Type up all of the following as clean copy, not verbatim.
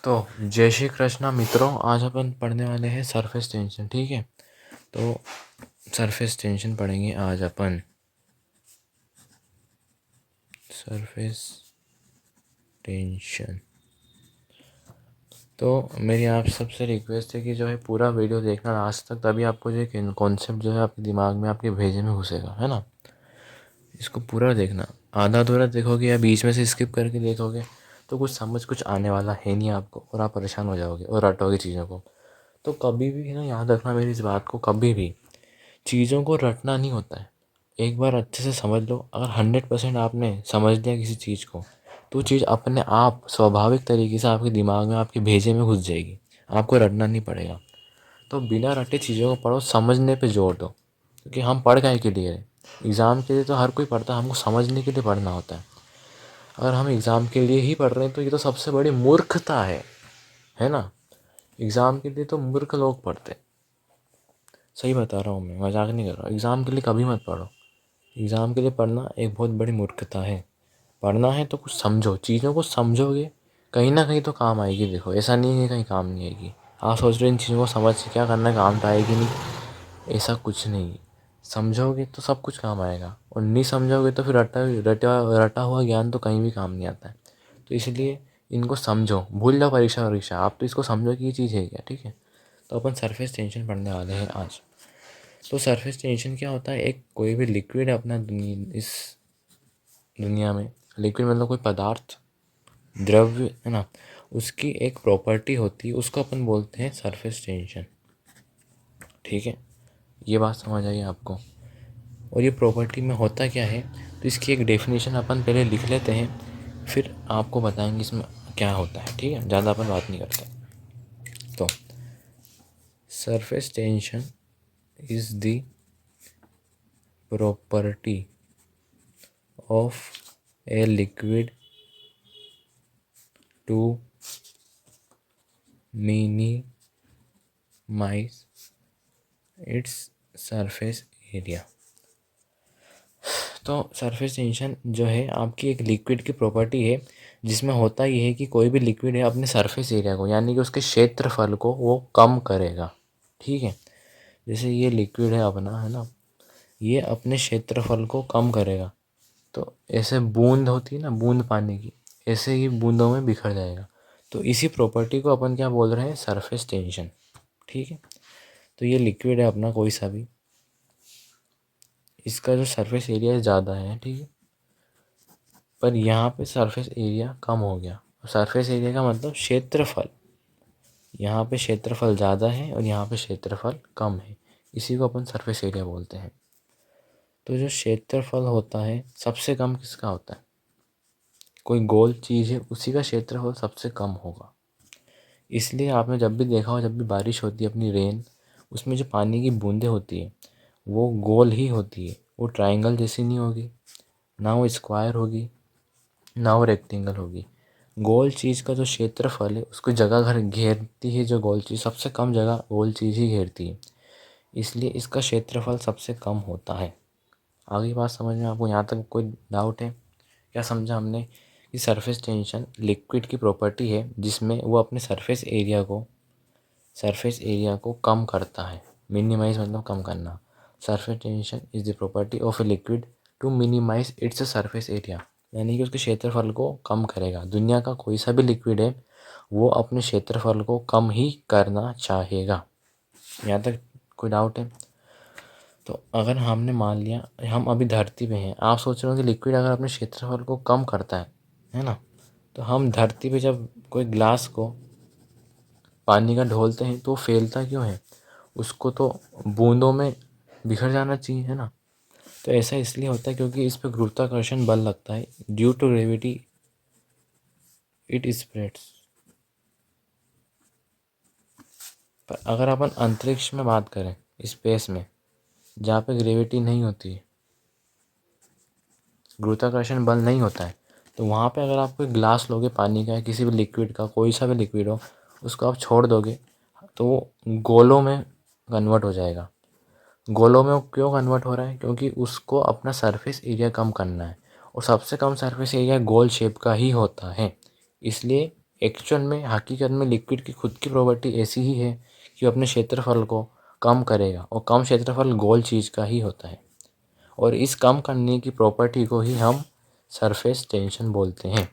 तो जय श्री कृष्णा मित्रों, आज अपन पढ़ने वाले हैं सरफेस टेंशन। ठीक है, तो सरफेस टेंशन पढ़ेंगे आज अपन। Surface tension. तो मेरी आप सबसे रिक्वेस्ट है कि जो है पूरा वीडियो देखना लास्ट तक, तभी आपको जो कॉन्सेप्ट जो है आपके दिमाग में, आपके भेजे में घुसेगा, है ना। इसको पूरा देखना, आधा अधूरा देखोगे या बीच में से स्किप करके देखोगे तो कुछ आने वाला है नहीं आपको, और आप परेशान हो जाओगे और रटोगे चीज़ों को। तो कभी भी ना याद रखना मेरी इस बात को, कभी भी चीज़ों को रटना नहीं होता है। एक बार अच्छे से समझ लो, अगर 100% आपने समझ लिया किसी चीज़ को, तो चीज़ अपने आप स्वाभाविक तरीके से आपके दिमाग में, आपके भेजे में घुस जाएगी। आपको रटना नहीं पड़ेगा। तो बिना रटे चीज़ों को पढ़ो, समझने पे जोर दो। क्योंकि हम पढ़ काहे के लिए रहे? एग्ज़ाम के लिए तो हर कोई पढ़ता है, हमको समझने के लिए पढ़ना होता है। अगर हम एग्ज़ाम के लिए ही पढ़ रहे हैं तो ये तो सबसे बड़ी मूर्खता है ना। एग्ज़ाम के लिए तो मूर्ख लोग पढ़ते हैं। सही बता रहा हूँ मैं, मजाक नहीं कर रहा हूँ। एग्ज़ाम के लिए कभी मत पढ़ो। एग्ज़ाम के लिए पढ़ना एक बहुत बड़ी मूर्खता है। पढ़ना है तो कुछ समझो, चीज़ों को समझोगे कहीं ना कहीं तो काम आएगी। देखो, ऐसा नहीं है कहीं काम नहीं आएगी। आप सोच रहे हो इन चीज़ों को समझ के क्या करना है, काम तो आएगी नहीं, ऐसा कुछ नहीं। समझोगे तो सब कुछ काम आएगा, और नहीं समझोगे तो फिर रटा रटा रटा हुआ ज्ञान तो कहीं भी काम नहीं आता है। तो इसलिए इनको समझो, भूल जाओ परीक्षा वरीक्षा, आप तो इसको समझो कि ये चीज़ है क्या। ठीक है, तो अपन सरफेस टेंशन पढ़ने वाले हैं आज। तो सरफेस टेंशन क्या होता है? एक कोई भी लिक्विड अपना इस दुनिया में, लिक्विड मतलब कोई पदार्थ, द्रव्य, है ना, उसकी एक प्रॉपर्टी होती है, उसको अपन बोलते हैं सरफेस टेंशन। ठीक है, ये बात समझ आई आपको। और ये प्रॉपर्टी में होता क्या है, तो इसकी एक डेफिनेशन अपन पहले लिख लेते हैं, फिर आपको बताएंगे इसमें क्या होता है। ठीक है, ज़्यादा अपन बात नहीं करते। तो surface tension is the property of a liquid to minimize its surface area। तो सरफेस टेंशन जो है आपकी एक लिक्विड की प्रॉपर्टी है, जिसमें होता ये है कि कोई भी लिक्विड है अपने सरफेस एरिया को, यानी कि उसके क्षेत्रफल को वो कम करेगा। ठीक है, जैसे ये लिक्विड है अपना, है ना, ये अपने क्षेत्रफल को कम करेगा। तो ऐसे बूंद होती है ना, बूंद पानी की, ऐसे ही बूंदों में बिखर जाएगा। तो इसी प्रॉपर्टी को अपन क्या बोल रहे हैं? Surface tension. ठीक है, तो ये लिक्विड है अपना कोई सा भी, इसका जो सरफेस एरिया ज़्यादा है, ठीक है, पर यहाँ पे सरफेस एरिया कम हो गया। सरफेस एरिया का मतलब क्षेत्रफल, यहाँ पे क्षेत्रफल ज़्यादा है और यहाँ पे क्षेत्रफल कम है, इसी को अपन सरफेस एरिया बोलते हैं। तो जो क्षेत्रफल होता है सबसे कम किसका होता है? कोई गोल चीज़ है उसी का क्षेत्रफल सबसे कम होगा। इसलिए आपने जब भी देखा हो, जब भी बारिश होती है अपनी रेन, उसमें जो पानी की बूंदें होती है वो गोल ही होती है। वो ट्रायंगल जैसी नहीं होगी, ना वो स्क्वायर होगी, ना वो रेक्टेंगल होगी। गोल चीज़ का जो क्षेत्रफल है उसको जगह घर घेरती है, जो गोल चीज़ सबसे कम जगह गोल चीज़ ही घेरती है, इसलिए इसका क्षेत्रफल सबसे कम होता है। आगे बात समझ में आपको? यहाँ तक कोई डाउट है? क्या समझा हमने कि सरफेस टेंशन लिक्विड की प्रॉपर्टी है जिसमें वो अपने सरफेस एरिया को कम करता है। मिनिमाइज मतलब कम करना। Surface tension is the property of a liquid to minimize its surface area, यानी कि उसके क्षेत्रफल को कम करेगा। दुनिया का कोई सा भी लिक्विड है वो अपने क्षेत्रफल को कम ही करना चाहेगा। यहाँ तक कोई डाउट है? तो अगर हमने मान लिया हम अभी धरती पे हैं, आप सोच रहे हो कि लिक्विड अगर अपने क्षेत्रफल को कम करता है ना, तो हम धरती पे जब कोई ग्लास को पानी का ढोलते हैं तो फैलता क्यों है? उसको तो बूंदों में बिखर जाना चाहिए, है ना। तो ऐसा इसलिए होता है क्योंकि इस पर गुरुत्वाकर्षण बल लगता है। Due to gravity it spreads. पर अगर अपन अंतरिक्ष में बात करें, स्पेस में, जहाँ पे ग्रेविटी नहीं होती है, गुरुत्वाकर्षण बल नहीं होता है, तो वहाँ पे अगर आप कोई ग्लास लोगे पानी का या किसी भी लिक्विड का, कोई सा भी लिक्विड हो, उसको आप छोड़ दोगे तो वो गोलों में कन्वर्ट हो जाएगा। गोलों में वो क्यों कन्वर्ट हो रहा है? क्योंकि उसको अपना सरफेस एरिया कम करना है, और सबसे कम सरफेस एरिया गोल शेप का ही होता है। इसलिए एक्चुअल में हकीकत में लिक्विड की खुद की प्रॉपर्टी ऐसी ही है कि वो अपने क्षेत्रफल को कम करेगा, और कम क्षेत्रफल गोल चीज़ का ही होता है, और इस कम करने की प्रॉपर्टी को ही हम सरफेस टेंशन बोलते हैं।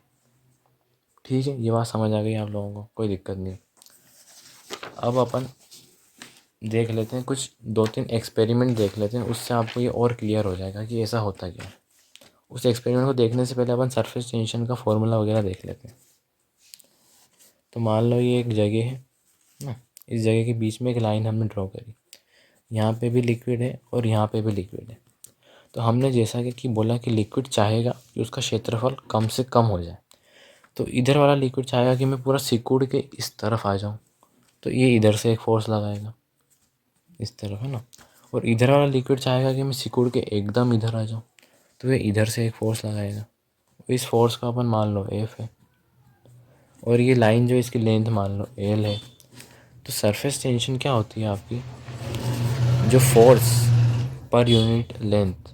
ठीक है, ये बात समझ आ गई आप लोगों को, कोई दिक्कत नहीं। अब अपन देख लेते हैं कुछ 2-3 एक्सपेरिमेंट देख लेते हैं, उससे आपको ये और क्लियर हो जाएगा कि ऐसा होता क्या है। उस एक्सपेरिमेंट को देखने से पहले अपन सरफेस टेंशन का फॉर्मूला वगैरह देख लेते हैं। तो मान लो ये एक जगह है ना, इस जगह के बीच में एक लाइन हमने ड्रॉ करी, यहाँ पे भी लिक्विड है और यहाँ पे भी लिक्विड है। तो हमने जैसा कि बोला कि लिक्विड चाहेगा कि उसका क्षेत्रफल कम से कम हो जाए, तो इधर वाला लिक्विड चाहेगा कि मैं पूरा सिकुड़ के इस तरफ आ जाऊँ, तो ये इधर से एक फोर्स लगाएगा इस तरफ, है ना। और इधर वाला लिक्विड चाहेगा कि मैं सिकुड़ के एकदम इधर आ जाऊँ, तो ये इधर से एक फोर्स लगाएगा। इस फोर्स का अपन मान लो F है, और ये लाइन जो इसकी लेंथ मान लो L है। तो सरफेस टेंशन क्या होती है आपकी, जो फोर्स पर यूनिट लेंथ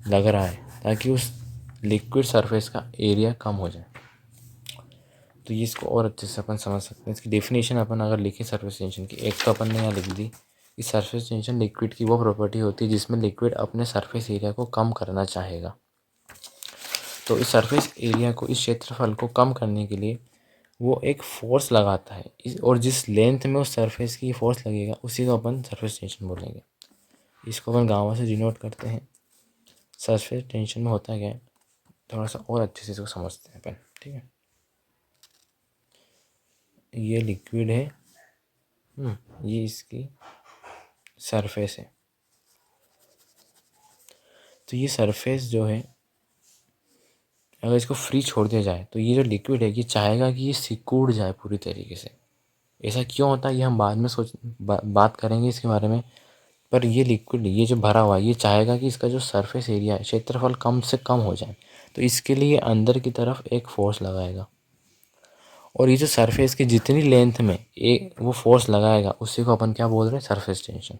लग रहा है ताकि उस लिक्विड सरफेस का एरिया कम हो जाए। तो ये इसको और अच्छे से अपन समझ सकते हैं। इसकी डेफिनेशन अपन अगर लिखें सरफेस टेंशन की, एक तो अपन ने यहाँ लिख दी कि सरफेस टेंशन लिक्विड की वो प्रॉपर्टी होती है जिसमें लिक्विड अपने सरफेस एरिया को कम करना चाहेगा। तो इस सरफेस एरिया को, इस क्षेत्रफल को कम करने के लिए वो एक फोर्स लगाता है, और जिस लेंथ में उस सरफेस की फोर्स लगेगा उसी को अपन सरफेस टेंशन बोलेंगे। इसको अपन गाँव से डिनोट करते हैं। सरफेस टेंशन में होता क्या है, थोड़ा सा और अच्छे से इसको समझते हैं अपन। ठीक है, ये लिक्विड है, ये इसकी सरफेस है। तो ये सरफेस जो है, अगर इसको फ्री छोड़ दिया जाए तो ये जो लिक्विड है ये चाहेगा कि ये सिकुड़ जाए पूरी तरीके से। ऐसा क्यों होता है ये हम बाद में बात करेंगे इसके बारे में। पर ये लिक्विड, ये जो भरा हुआ है, ये चाहेगा कि इसका जो सरफेस एरिया है, क्षेत्रफल कम से कम हो जाए। तो इसके लिए अंदर की तरफ एक फोर्स लगाएगा, और ये जो सरफेस की जितनी लेंथ में एक वो फोर्स लगाएगा उसी को अपन क्या बोल रहे हैं, सरफेस टेंशन।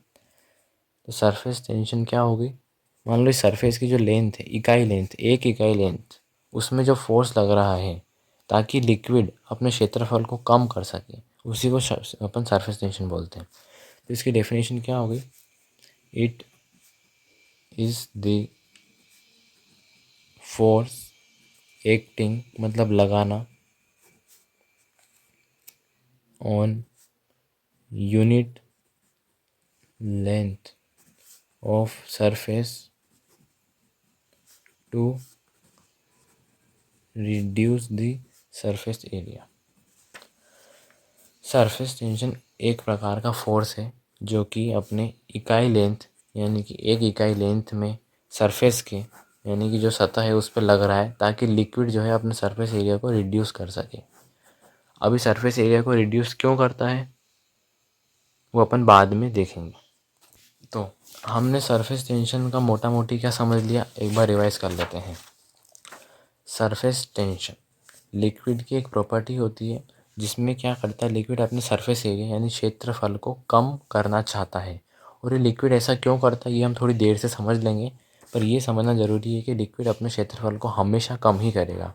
तो सरफेस टेंशन क्या होगी, मान लो इस सरफेस की जो लेंथ है, इकाई लेंथ, एक इकाई लेंथ, उसमें जो फोर्स लग रहा है ताकि लिक्विड अपने क्षेत्रफल को कम कर सके, उसी को अपन सरफेस टेंशन बोलते हैं। तो इसकी डेफिनेशन क्या होगी, it is the force acting, मतलब लगाना, on unit length of surface to reduce the surface area। Surface tension एक प्रकार का फोर्स है जो कि अपने इकाई लेंथ, यानी कि एक इकाई लेंथ में सरफेस के, यानी कि जो सतह है उस पर लग रहा है ताकि लिक्विड जो है अपने सरफेस एरिया को रिड्यूस कर सके। अभी सरफेस एरिया को रिड्यूस क्यों करता है वो अपन बाद में देखेंगे। तो हमने सरफेस टेंशन का मोटा मोटी क्या समझ लिया, एक बार रिवाइज कर लेते हैं। सरफेस टेंशन लिक्विड की एक प्रॉपर्टी होती है जिसमें क्या करता है, लिक्विड अपने सरफेस एरिया यानी क्षेत्रफल को कम करना चाहता है। और ये लिक्विड ऐसा क्यों करता है ये हम थोड़ी देर से समझ लेंगे, पर ये समझना ज़रूरी है कि लिक्विड अपने क्षेत्रफल को हमेशा कम ही करेगा।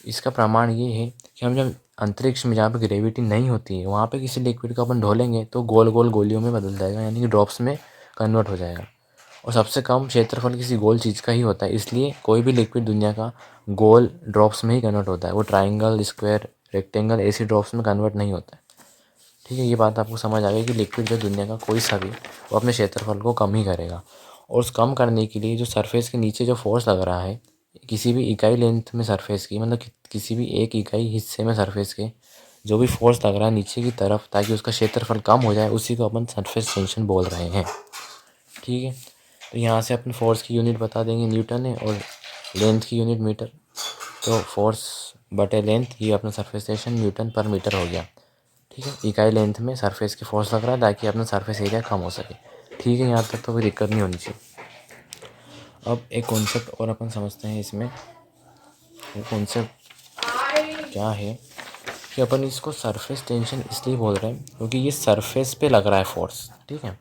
इसका प्रमाण ये है कि हम जब अंतरिक्ष में, जहाँ पे ग्रेविटी नहीं होती है, वहाँ पे किसी लिक्विड को अपन ढोलेंगे तो गोल गोल गोलियों में बदल जाएगा, यानी कि ड्रॉप्स में कन्वर्ट हो जाएगा। और सबसे कम क्षेत्रफल किसी गोल चीज़ का ही होता है, इसलिए कोई भी लिक्विड दुनिया का गोल ड्रॉप्स में ही कन्वर्ट होता है। वो ट्राइंगल, स्क्वायर, रेक्टेंगल ऐसी ड्रॉप्स में कन्वर्ट नहीं होता है। ठीक है, ये बात आपको समझ आ गई कि लिक्विड जो दुनिया का कोई सा भी, वो अपने क्षेत्रफल को कम ही करेगा। और उस कम करने के लिए जो सरफेस के नीचे जो फोर्स लग रहा है, किसी भी इकाई लेंथ में सरफेस की, मतलब किसी भी एक इकाई हिस्से में सरफेस के जो भी फोर्स लग रहा है नीचे की तरफ ताकि उसका क्षेत्रफल कम हो जाए, उसी को अपन सरफेस टेंशन बोल रहे हैं। ठीक है, तो यहाँ से अपन फोर्स की यूनिट बता देंगे, न्यूटन है, और लेंथ की यूनिट मीटर। तो फोर्स बटे लेंथ, ये अपना सरफेस टेंशन न्यूटन पर मीटर हो गया। ठीक है, इकाई लेंथ में सरफेस की फोर्स लग रहा है ताकि अपना सरफेस एरिया कम हो सके। ठीक है, यहाँ तक तो कोई दिक्कत नहीं होनी चाहिए। अब एक कॉन्सेप्ट और अपन समझते हैं इसमें। वो कॉन्सेप्ट क्या है कि अपन इसको सरफेस टेंशन इसलिए बोल रहे हैं क्योंकि ये सरफेस पे लग रहा है फोर्स। ठीक है,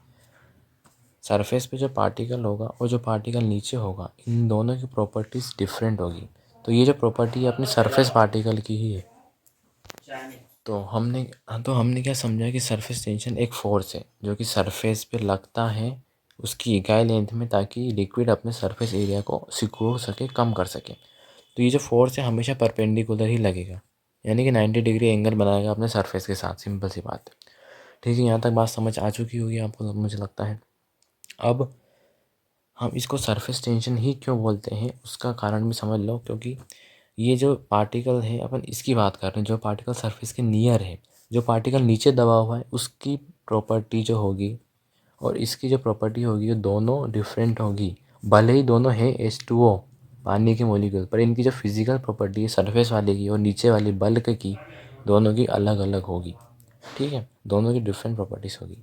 सरफेस पे जो पार्टिकल होगा और जो पार्टिकल नीचे होगा, इन दोनों की प्रॉपर्टीज़ डिफरेंट होगी। तो ये जो प्रॉपर्टी है अपनी सरफेस पार्टिकल की ही है। तो हमने क्या समझा कि सरफेस टेंशन एक फोर्स है जो कि सरफेस पे लगता है उसकी इकाई लेंथ में, ताकि लिक्विड अपने सरफेस एरिया को सिकुड़ सके, कम कर सके। तो ये जो फोर्स है हमेशा परपेंडिकुलर ही लगेगा, यानी कि 90 डिग्री एंगल बनाएगा अपने सरफेस के साथ। सिंपल सी बात है। ठीक है, यहाँ तक बात समझ आ चुकी होगी आपको, मुझे लगता है। अब हम इसको सरफेस टेंशन ही क्यों बोलते हैं उसका कारण भी समझ लो, क्योंकि ये जो पार्टिकल है अपन इसकी बात कर रहे हैं, जो पार्टिकल सरफेस के नियर है। जो पार्टिकल नीचे दबा हुआ है उसकी प्रॉपर्टी जो होगी और इसकी जो प्रॉपर्टी होगी वो दोनों डिफरेंट होगी। भले ही दोनों है H2O, पानी के मॉलिक्यूल, पर इनकी जो फिजिकल प्रॉपर्टी है सरफेस वाले की और नीचे वाली बल्क की, दोनों की अलग अलग होगी। ठीक है, दोनों की डिफरेंट प्रॉपर्टीज़ होगी।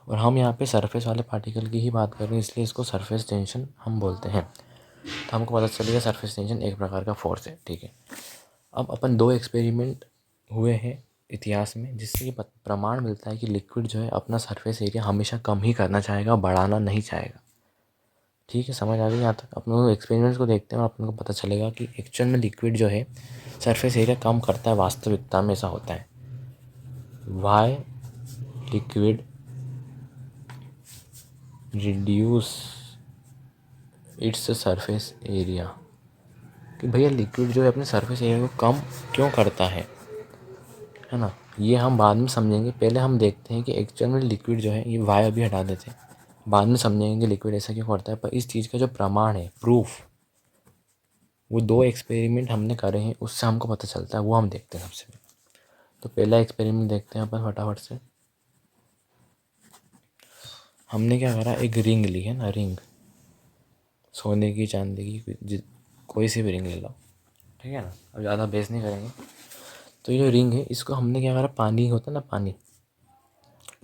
और हम यहाँ पे सरफेस वाले पार्टिकल की ही बात कर रहे हैं, इसलिए इसको सरफेस टेंशन हम बोलते हैं। तो हमको पता चलेगा सरफेस टेंशन एक प्रकार का फोर्स है। ठीक है, अब अपन 2 एक्सपेरिमेंट हुए हैं इतिहास में, जिससे ये प्रमाण मिलता है कि लिक्विड जो है अपना सरफेस एरिया हमेशा कम ही करना चाहेगा, बढ़ाना नहीं चाहेगा। ठीक है, समझ आ गई यहाँ तक? अपन लोग एक्सपेरिमेंट्स को देखते हैं और अपन को पता चलेगा कि एक्चुअल में लिक्विड जो है सरफेस एरिया कम करता है, वास्तविकता में ऐसा होता है। Y liquid reduce it's surface area, कि भैया लिक्विड जो है अपने सरफेस एरिया को कम क्यों करता है ना? ये हम बाद में समझेंगे। पहले हम देखते हैं कि एक्चुअल में लिक्विड जो है, ये वाई अभी हटा देते हैं, बाद में समझेंगे कि लिक्विड ऐसा क्यों करता है। पर इस चीज़ का जो प्रमाण है, प्रूफ, वो 2 एक्सपेरिमेंट हमने करे हैं, उससे हमको पता चलता है। वो हम देखते हैं सबसे पहले। तो पहला एक्सपेरिमेंट देखते हैं अपन फटाफट से। हमने क्या करा, एक रिंग ली है ना, रिंग, सोने की, चांदी की, कोई सी भी रिंग ले लो। ठीक है ना, अब ज़्यादा बेस नहीं करेंगे। तो ये जो रिंग है इसको हमने क्या करा, पानी होता है ना, पानी,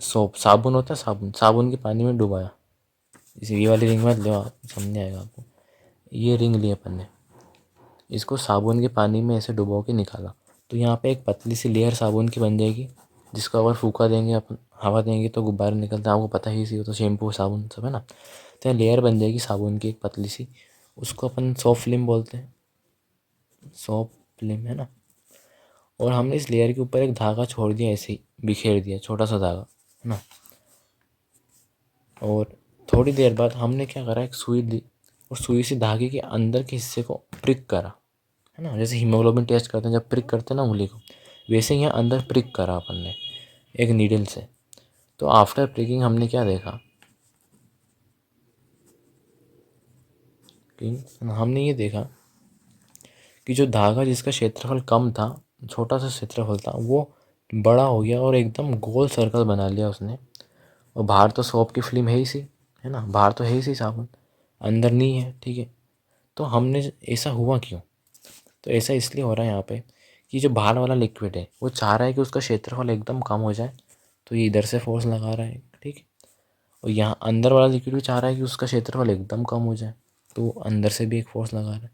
सोप, साबुन होता है, साबुन, साबुन के पानी में डुबाया। इसी ये वाली रिंग मत लो आप, समझ नहीं आएगा आपको। ये रिंग ली अपन ने, इसको साबुन के पानी में ऐसे डुबो के निकाला। तो यहाँ पे एक पतली सी लेयर साबुन की बन जाएगी, जिसको अगर फूका देंगे अपन, हवा देंगे तो गुब्बारे निकलते हैं, आपको पता ही सी हो, तो शैम्पू साबुन सब है ना। तो यहाँ लेयर बन जाएगी साबुन की एक पतली सी, उसको अपन सॉफ्ट फिल्म बोलते हैं, सॉफ्ट फिल्म है ना। और हमने इस लेयर के ऊपर एक धागा छोड़ दिया, ऐसे ही बिखेर दिया, छोटा सा धागा है ना। और थोड़ी देर बाद हमने क्या करा, एक सुई ली और सुई से धागे के अंदर के हिस्से को प्रिक करा, है ना। जैसे हीमोग्लोबिन टेस्ट करते हैं जब प्रिक करते हैं ना उंगली को, वैसे ही यहाँ अंदर प्रिक करा अपन ने एक नीडल से। तो आफ्टर प्रिकिंग हमने क्या देखा कि हमने ये देखा कि जो धागा जिसका क्षेत्रफल कम था, छोटा सा क्षेत्रफल था, वो बड़ा हो गया और एकदम गोल सर्कल बना लिया उसने। और बाहर तो सोप की फिल्म है ही सी, है ना, बाहर तो है ही सी साबुन, अंदर नहीं है। ठीक है, तो हमने, ऐसा हुआ क्यों? तो ऐसा इसलिए हो रहा है यहाँ पे कि जो बाहर वाला लिक्विड है वो चाह रहा है कि उसका क्षेत्रफल एकदम कम हो जाए, तो ये इधर से फोर्स लगा रहा है। ठीक है, और यहाँ अंदर वाला लिक्विड भी चाह रहा है कि उसका क्षेत्रफल एकदम कम हो जाए, तो अंदर से भी एक फोर्स लगा रहा है।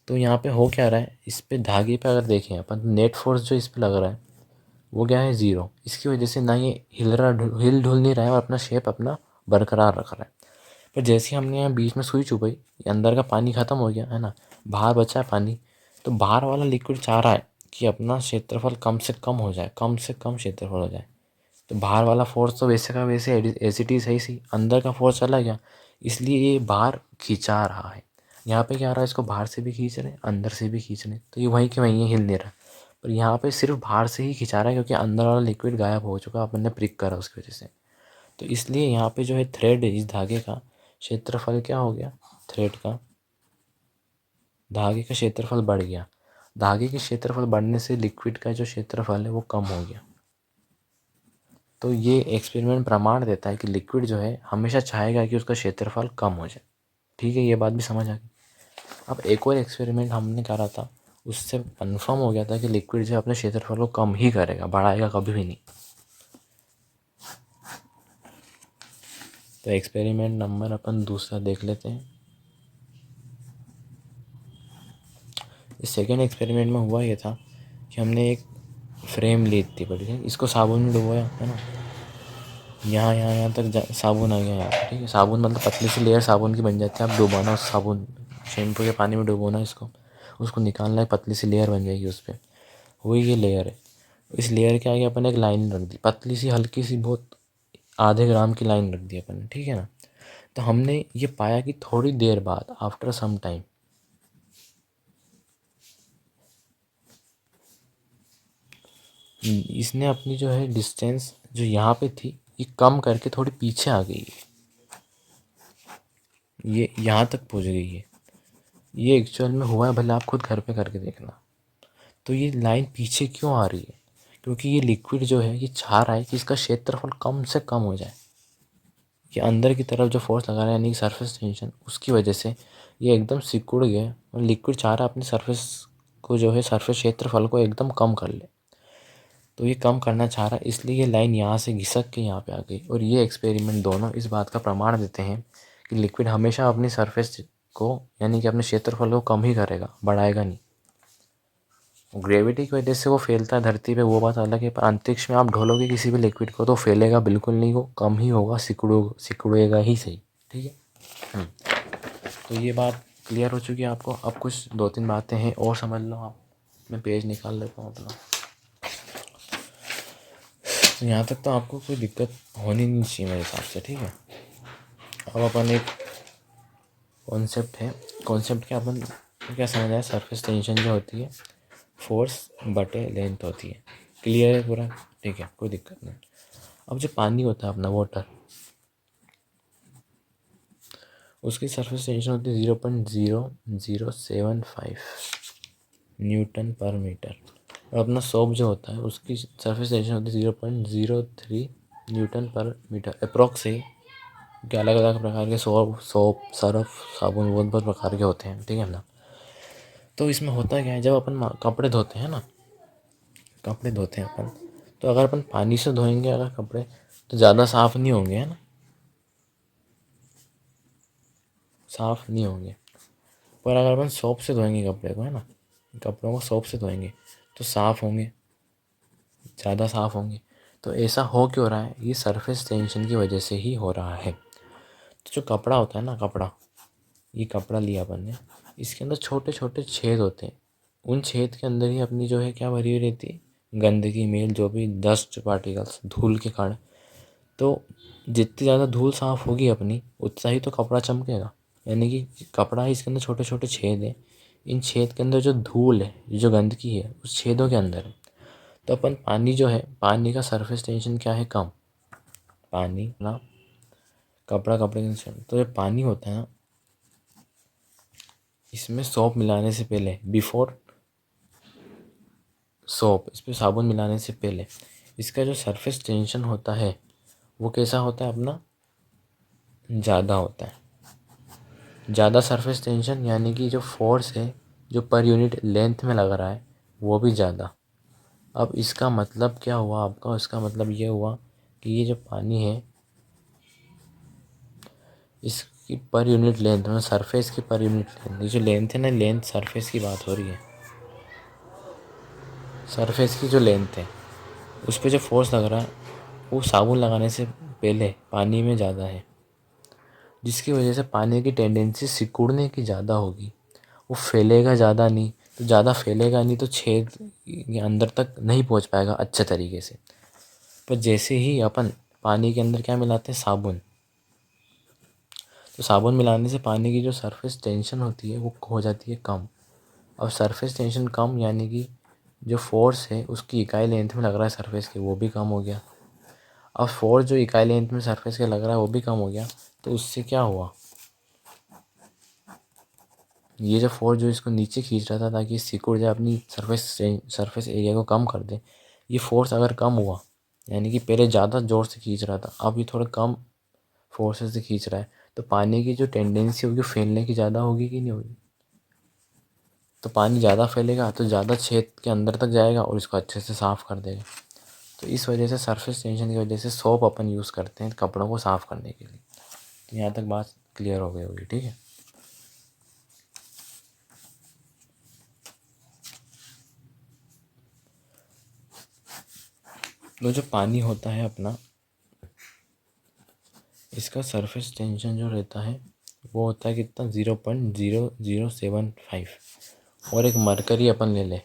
तो यहाँ पे हो क्या रहा है, इस पे धागे पे अगर देखें अपन, नेट फोर्स जो इस पे लग रहा है वो क्या है, 0। इसकी वजह से ना ये हिल डुल नहीं रहा है और अपना शेप अपना बरकरार रख रहा है। पर जैसे ही हमने यहाँ बीच में सुई चुभाई, ये अंदर का पानी ख़त्म हो गया है ना, बाहर बचा है पानी। तो बाहर वाला लिक्विड चाह रहा है कि अपना क्षेत्रफल कम से कम हो जाए, कम से कम क्षेत्रफल हो जाए। तो बाहर वाला फोर्स तो वैसे का वैसे एज इट इज़ है ही सी, अंदर का फोर्स चला गया, इसलिए ये बाहर खिंचा रहा है। यहाँ पे क्या आ रहा है, इसको बाहर से भी खींच रहे हैं, अंदर से भी खींच रहे हैं, तो ये वहीं के वहीं हिल नहीं रहा। पर यहाँ पे सिर्फ बाहर से ही खिंचा रहा है, क्योंकि अंदर वाला लिक्विड गायब हो चुका, अपन ने प्रिक करा उसकी वजह से। तो इसलिए यहाँ पे जो है थ्रेड है, इस धागे का क्षेत्रफल क्या हो गया, थ्रेड का, धागे का क्षेत्रफल बढ़ गया। धागे के क्षेत्रफल बढ़ने से लिक्विड का जो क्षेत्रफल है वो कम हो गया। तो ये एक्सपेरिमेंट प्रमाण देता है कि लिक्विड जो है हमेशा चाहेगा कि उसका क्षेत्रफल कम हो जाए। ठीक है, ये बात भी समझ आ गई। अब एक और एक्सपेरिमेंट हमने करा था, उससे कंफर्म हो गया था कि लिक्विड जो है अपने क्षेत्रफल को कम ही करेगा, बढ़ाएगा कभी भी नहीं। तो एक्सपेरिमेंट नंबर अपन दूसरा देख लेते हैं। इस सेकेंड एक्सपेरिमेंट में हुआ ये था कि हमने एक फ्रेम ली थी बड़ी, इसको साबुन में डुबोया, है ना। यहाँ तक साबुन आ गया यहाँ पे। ठीक है, साबुन मतलब पतली सी लेयर साबुन की बन जाती है। आप डुबाना उस साबुन, शैम्पू के पानी में डुबोना इसको, उसको निकालना है, पतली सी लेयर बन जाएगी उस पर। वही ये लेयर है। इस लेयर के आगे अपन एक लाइन रख दी, पतली सी हल्की सी बहुत आधे ग्राम की लाइन रख दी अपन ने, ठीक है ना। तो हमने ये पाया कि थोड़ी देर बाद आफ्टर सम टाइम इसने अपनी जो है डिस्टेंस जो यहाँ पे थी ये कम करके थोड़ी पीछे आ गई है, ये यहाँ तक पहुँच गई है। ये एक्चुअल में हुआ है, भले आप खुद घर पे करके देखना। तो ये लाइन पीछे क्यों आ रही है? क्योंकि ये लिक्विड जो है ये चाह रहा है कि इसका क्षेत्रफल कम से कम हो जाए। ये अंदर की तरफ जो फोर्स लगा रहा है यानी कि सरफेस टेंशन, उसकी वजह से ये एकदम सिकुड़ गया और लिक्विड चाह रहा है अपनी सरफेस को जो है सरफेस क्षेत्रफल को एकदम कम कर ले। तो ये कम करना चाह रहा है, इसलिए ये लाइन यहाँ से घिसक के यहाँ पे आ गई। और ये एक्सपेरिमेंट दोनों इस बात का प्रमाण देते हैं कि लिक्विड हमेशा अपनी सरफेस को यानी कि अपने क्षेत्रफल को कम ही करेगा, बढ़ाएगा नहीं। ग्रेविटी की वजह से वो फैलता है धरती पे, वो बात अलग है, पर अंतरिक्ष में आप ढोलोगे किसी भी लिक्विड को तो फैलेगा बिल्कुल नहीं, वो कम ही होगा, सिकुड़ेगा ही सही, ठीक है। तो ये बात क्लियर हो चुकी है आपको। अब कुछ 2-3 बातें हैं और समझ लो आप। मैं पेज निकाल लेता हूँ अपना। तो यहाँ तक तो आपको कोई दिक्कत होनी नहीं चाहिए मेरे हिसाब से, ठीक है। अब अपन एक कॉन्सेप्ट है, कॉन्सेप्ट क्या अपन क्या समझ आया, सरफेस टेंशन जो होती है फोर्स बटे लेंथ होती है। क्लियर है पूरा? ठीक है, कोई दिक्कत नहीं। अब जो पानी होता है अपना वाटर, उसकी सरफेस टेंशन होती है 0.0075 न्यूटन पर मीटर। और अपना सोप जो होता है उसकी सरफेस टेंशन होती है 0.03 न्यूटन पर मीटर अप्रॉक्स है। कि अलग अलग प्रकार के सोप सर्फ साबुन बहुत बहुत प्रकार के होते हैं, ठीक है ना। तो इसमें होता क्या है, जब अपन कपड़े धोते हैं ना, कपड़े धोते हैं अपन, तो अगर अपन पानी से धोएंगे अगर कपड़े तो ज़्यादा साफ़ नहीं होंगे, है ना, साफ़ नहीं होंगे। पर अगर अपन सोप से धोएंगे कपड़े को, है ना, कपड़ों को सोप से धोएंगे तो साफ़ होंगे, ज़्यादा साफ़ होंगे। तो ऐसा हो क्यों रहा है? ये सरफेस टेंशन की वजह से ही हो रहा है। तो जो कपड़ा होता है ना, कपड़ा, ये कपड़ा लिया अपन ने, इसके अंदर छोटे छोटे छेद होते हैं। उन छेद के अंदर ही अपनी जो है क्या भरी हुई रहती है, गंदगी, मेल, जो भी डस्ट पार्टिकल्स, धूल के कण। तो जितनी ज़्यादा धूल साफ़ होगी अपनी, उतना ही तो कपड़ा चमकेगा। यानी कि कपड़ा है, इसके अंदर छोटे छोटे छेद हैं, इन छेद के अंदर जो धूल है, जो गंदगी है, उस छेदों के अंदर है। तो अपन पानी जो है, पानी का सरफेस टेंशन क्या है, कम। पानी ना कपड़ा, कपड़े के नीचे, तो जो पानी होता है ना, इसमें सोप मिलाने से पहले, बिफोर सोप, इस पर साबुन मिलाने से पहले इसका जो सरफेस टेंशन होता है वो कैसा होता है अपना, ज़्यादा होता है। ज़्यादा सरफेस टेंशन यानी कि जो फोर्स है जो पर यूनिट लेंथ में लग रहा है वो भी ज़्यादा। अब इसका मतलब क्या हुआ आपका, इसका मतलब ये हुआ कि ये जो पानी है इसकी पर यूनिट लेंथ में, सरफेस की पर यूनिट लेंथ, ये जो लेंथ है ना, लेंथ सरफेस की बात हो रही है, सरफेस की जो लेंथ है उस पर जो फोर्स लग रहा है वो साबुन लगाने से पहले पानी में ज़्यादा है, जिसकी वजह से पानी की टेंडेंसी सिकुड़ने की ज़्यादा होगी। वो फैलेगा ज़्यादा नहीं, तो ज़्यादा फैलेगा नहीं तो छेद के अंदर तक नहीं पहुंच पाएगा अच्छे तरीके से। पर जैसे ही अपन पानी के अंदर क्या मिलाते हैं, साबुन, तो साबुन मिलाने से पानी की जो सरफेस टेंशन होती है वो हो जाती है कम। अब सरफेस टेंशन कम यानी कि जो फोर्स है उसकी इकाई लेंथ में लग रहा है सरफेस के, वो भी कम हो गया। अब फोर्स जो इकाई लेंथ में सरफेस के लग रहा है वो भी कम हो गया। तो उससे क्या हुआ, ये जो फोर्स जो इसको नीचे खींच रहा था ताकि सिकुड़ जाए, अपनी सरफेस एरिया को कम कर दे, ये फोर्स अगर कम हुआ, यानी कि पहले ज़्यादा ज़ोर से खींच रहा था, अब ये थोड़ा कम फोर्सेस से खींच रहा है, तो पानी की जो टेंडेंसी होगी फैलने की ज़्यादा होगी कि नहीं होगी। तो पानी ज़्यादा फैलेगा तो ज़्यादा छेद के अंदर तक जाएगा और इसको अच्छे से साफ़ कर देगा। तो इस वजह से सरफेस टेंशन की वजह से सोप अपन यूज़ करते हैं कपड़ों को साफ़ करने के लिए। तो यहाँ तक बात क्लियर हो गई होगी, ठीक है। तो जो पानी होता है अपना, इसका सरफेस टेंशन जो रहता है वो होता है कितना, 0.0075। और एक मरकरी अपन ले ले,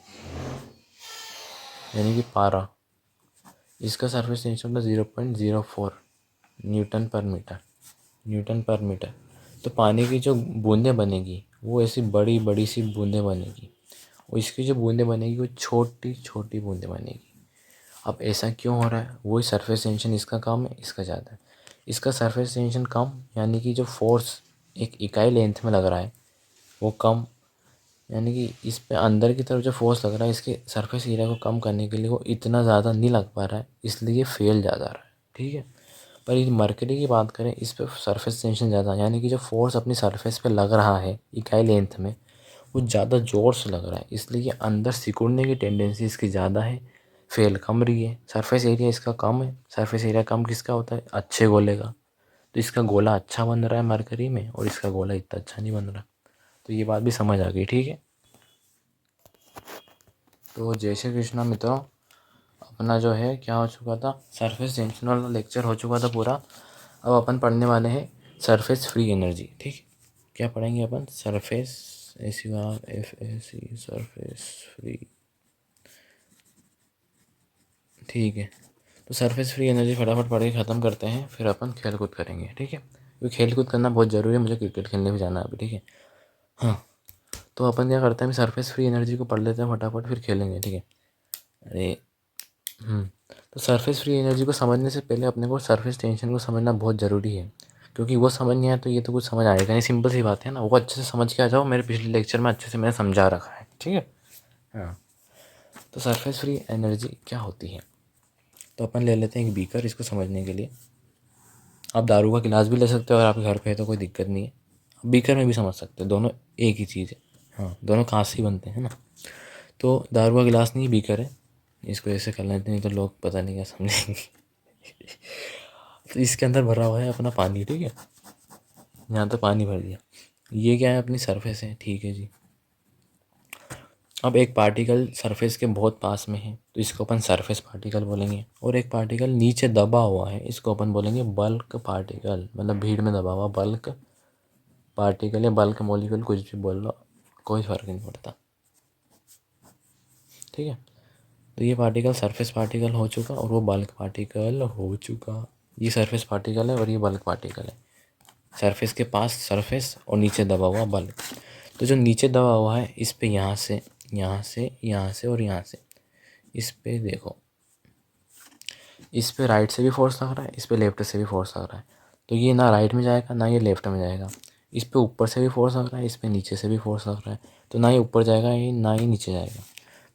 यानी कि पारा, इसका सरफेस टेंशन होता है 0.04 न्यूटन पर मीटर। तो पानी की जो बूंदें बनेगी वो ऐसी बड़ी बड़ी सी बूंदें बनेगी, और इसकी जो बूंदें बनेगी वो छोटी छोटी बूंदें बनेगी। अब ऐसा क्यों हो रहा है? वही सरफेस टेंशन इसका कम है, इसका ज़्यादा है। इसका सरफेस टेंशन कम यानी कि जो फोर्स एक इकाई लेंथ में लग रहा है वो कम, यानी कि इस पे अंदर की तरफ जो फोर्स लग रहा है इसके सरफेस एरिया को कम करने के लिए वो इतना ज़्यादा नहीं लग पा रहा है, इसलिए फेल ज़्यादा रहा है। ठीक है। पर यदि मरकरी की बात करें, इस पे सरफेस टेंशन ज़्यादा, यानी कि जो फोर्स अपनी सरफेस पे लग रहा है इकाई लेंथ में वो ज़्यादा ज़ोर से लग रहा है, इसलिए अंदर सिकुड़ने की टेंडेंसी इसकी ज़्यादा है, फेल कम रही है। सरफेस एरिया इसका कम है। सरफेस एरिया कम किसका होता है? अच्छे गोले का। तो इसका गोला अच्छा बन रहा है मरकरी में, और इसका गोला इतना अच्छा नहीं बन रहा। तो ये बात भी समझ आ गई। ठीक है। तो जय श्री कृष्णा मित्रों, अपना जो है क्या हो चुका था, सरफेस टेंशन वाला लेक्चर हो चुका था पूरा। अब अपन पढ़ने वाले हैं सरफेस फ्री एनर्जी। ठीक। क्या पढ़ेंगे अपन? Surface SURFACE surface free. ठीक है। तो सरफेस फ्री एनर्जी फटाफट पढ़ के ख़त्म करते हैं, फिर अपन खेल कूद करेंगे। ठीक है। क्योंकि खेल कूद करना बहुत ज़रूरी है, मुझे क्रिकेट खेलने भी जाना है अभी। ठीक है। हाँ। तो अपन क्या करते हैं, सरफेस फ्री एनर्जी को पढ़ लेते हैं फटाफट, फिर खेलेंगे। ठीक है। अरे तो सरफेस फ्री एनर्जी को समझने से पहले अपने को सरफेस टेंशन को समझना बहुत ज़रूरी है, क्योंकि वो समझ नहीं आया तो ये तो कुछ समझ आएगा नहीं। सिंपल सी बात है ना, वो अच्छे से समझ के आ जाओ। मेरे पिछले लेक्चर में अच्छे से मैंने समझा रखा है। ठीक है। हाँ। तो सरफेस फ्री एनर्जी क्या होती है, तो अपन ले लेते हैं एक बीकर इसको समझने के लिए। आप दारू का गिलास भी ले सकते हो, अगर आपके घर पे है तो कोई दिक्कत नहीं है। बीकर में भी समझ सकते हो, दोनों एक ही चीज़ है। हाँ, दोनों कांच से ही बनते हैं ना। तो दारू का गिलास नहीं, बीकर है। इसको ऐसे कर लेते नहीं तो लोग पता नहीं क्या समझेंगे। तो इसके अंदर भरा हुआ है अपना पानी। ठीक है। यहाँ तो पानी भर दिया। ये क्या है? अपनी सरफेस है। ठीक है जी। अब एक पार्टिकल सरफेस के बहुत पास में है तो इसको अपन सरफेस पार्टिकल बोलेंगे, और एक पार्टिकल नीचे दबा हुआ है इसको अपन बोलेंगे बल्क पार्टिकल, मतलब भीड़ में दबा हुआ बल्क पार्टिकल या बल्क मॉलिक्यूल, कुछ भी बोल लो, कोई फ़र्क नहीं पड़ता। ठीक है। तो ये पार्टिकल सरफेस पार्टिकल हो चुका और वो बल्क पार्टिकल हो चुका। ये सरफेस पार्टिकल है और ये बल्क पार्टिकल है। सरफेस के पास सरफेस और नीचे दबा हुआ बल्क। तो जो नीचे दबा हुआ है इस पे यहाँ से यहाँ से यहाँ से और यहाँ से, इस पे देखो, इस पे राइट से भी फोर्स लग रहा है, इस पे लेफ्ट से भी फोर्स लग रहा है। तो ये ना राइट में जाएगा ना ये लेफ्ट में जाएगा। इस पे ऊपर से भी फोर्स लग रहा है, इस पे नीचे से भी फोर्स लग रहा है। तो ना ये ऊपर जाएगा ये ना ही नीचे जाएगा।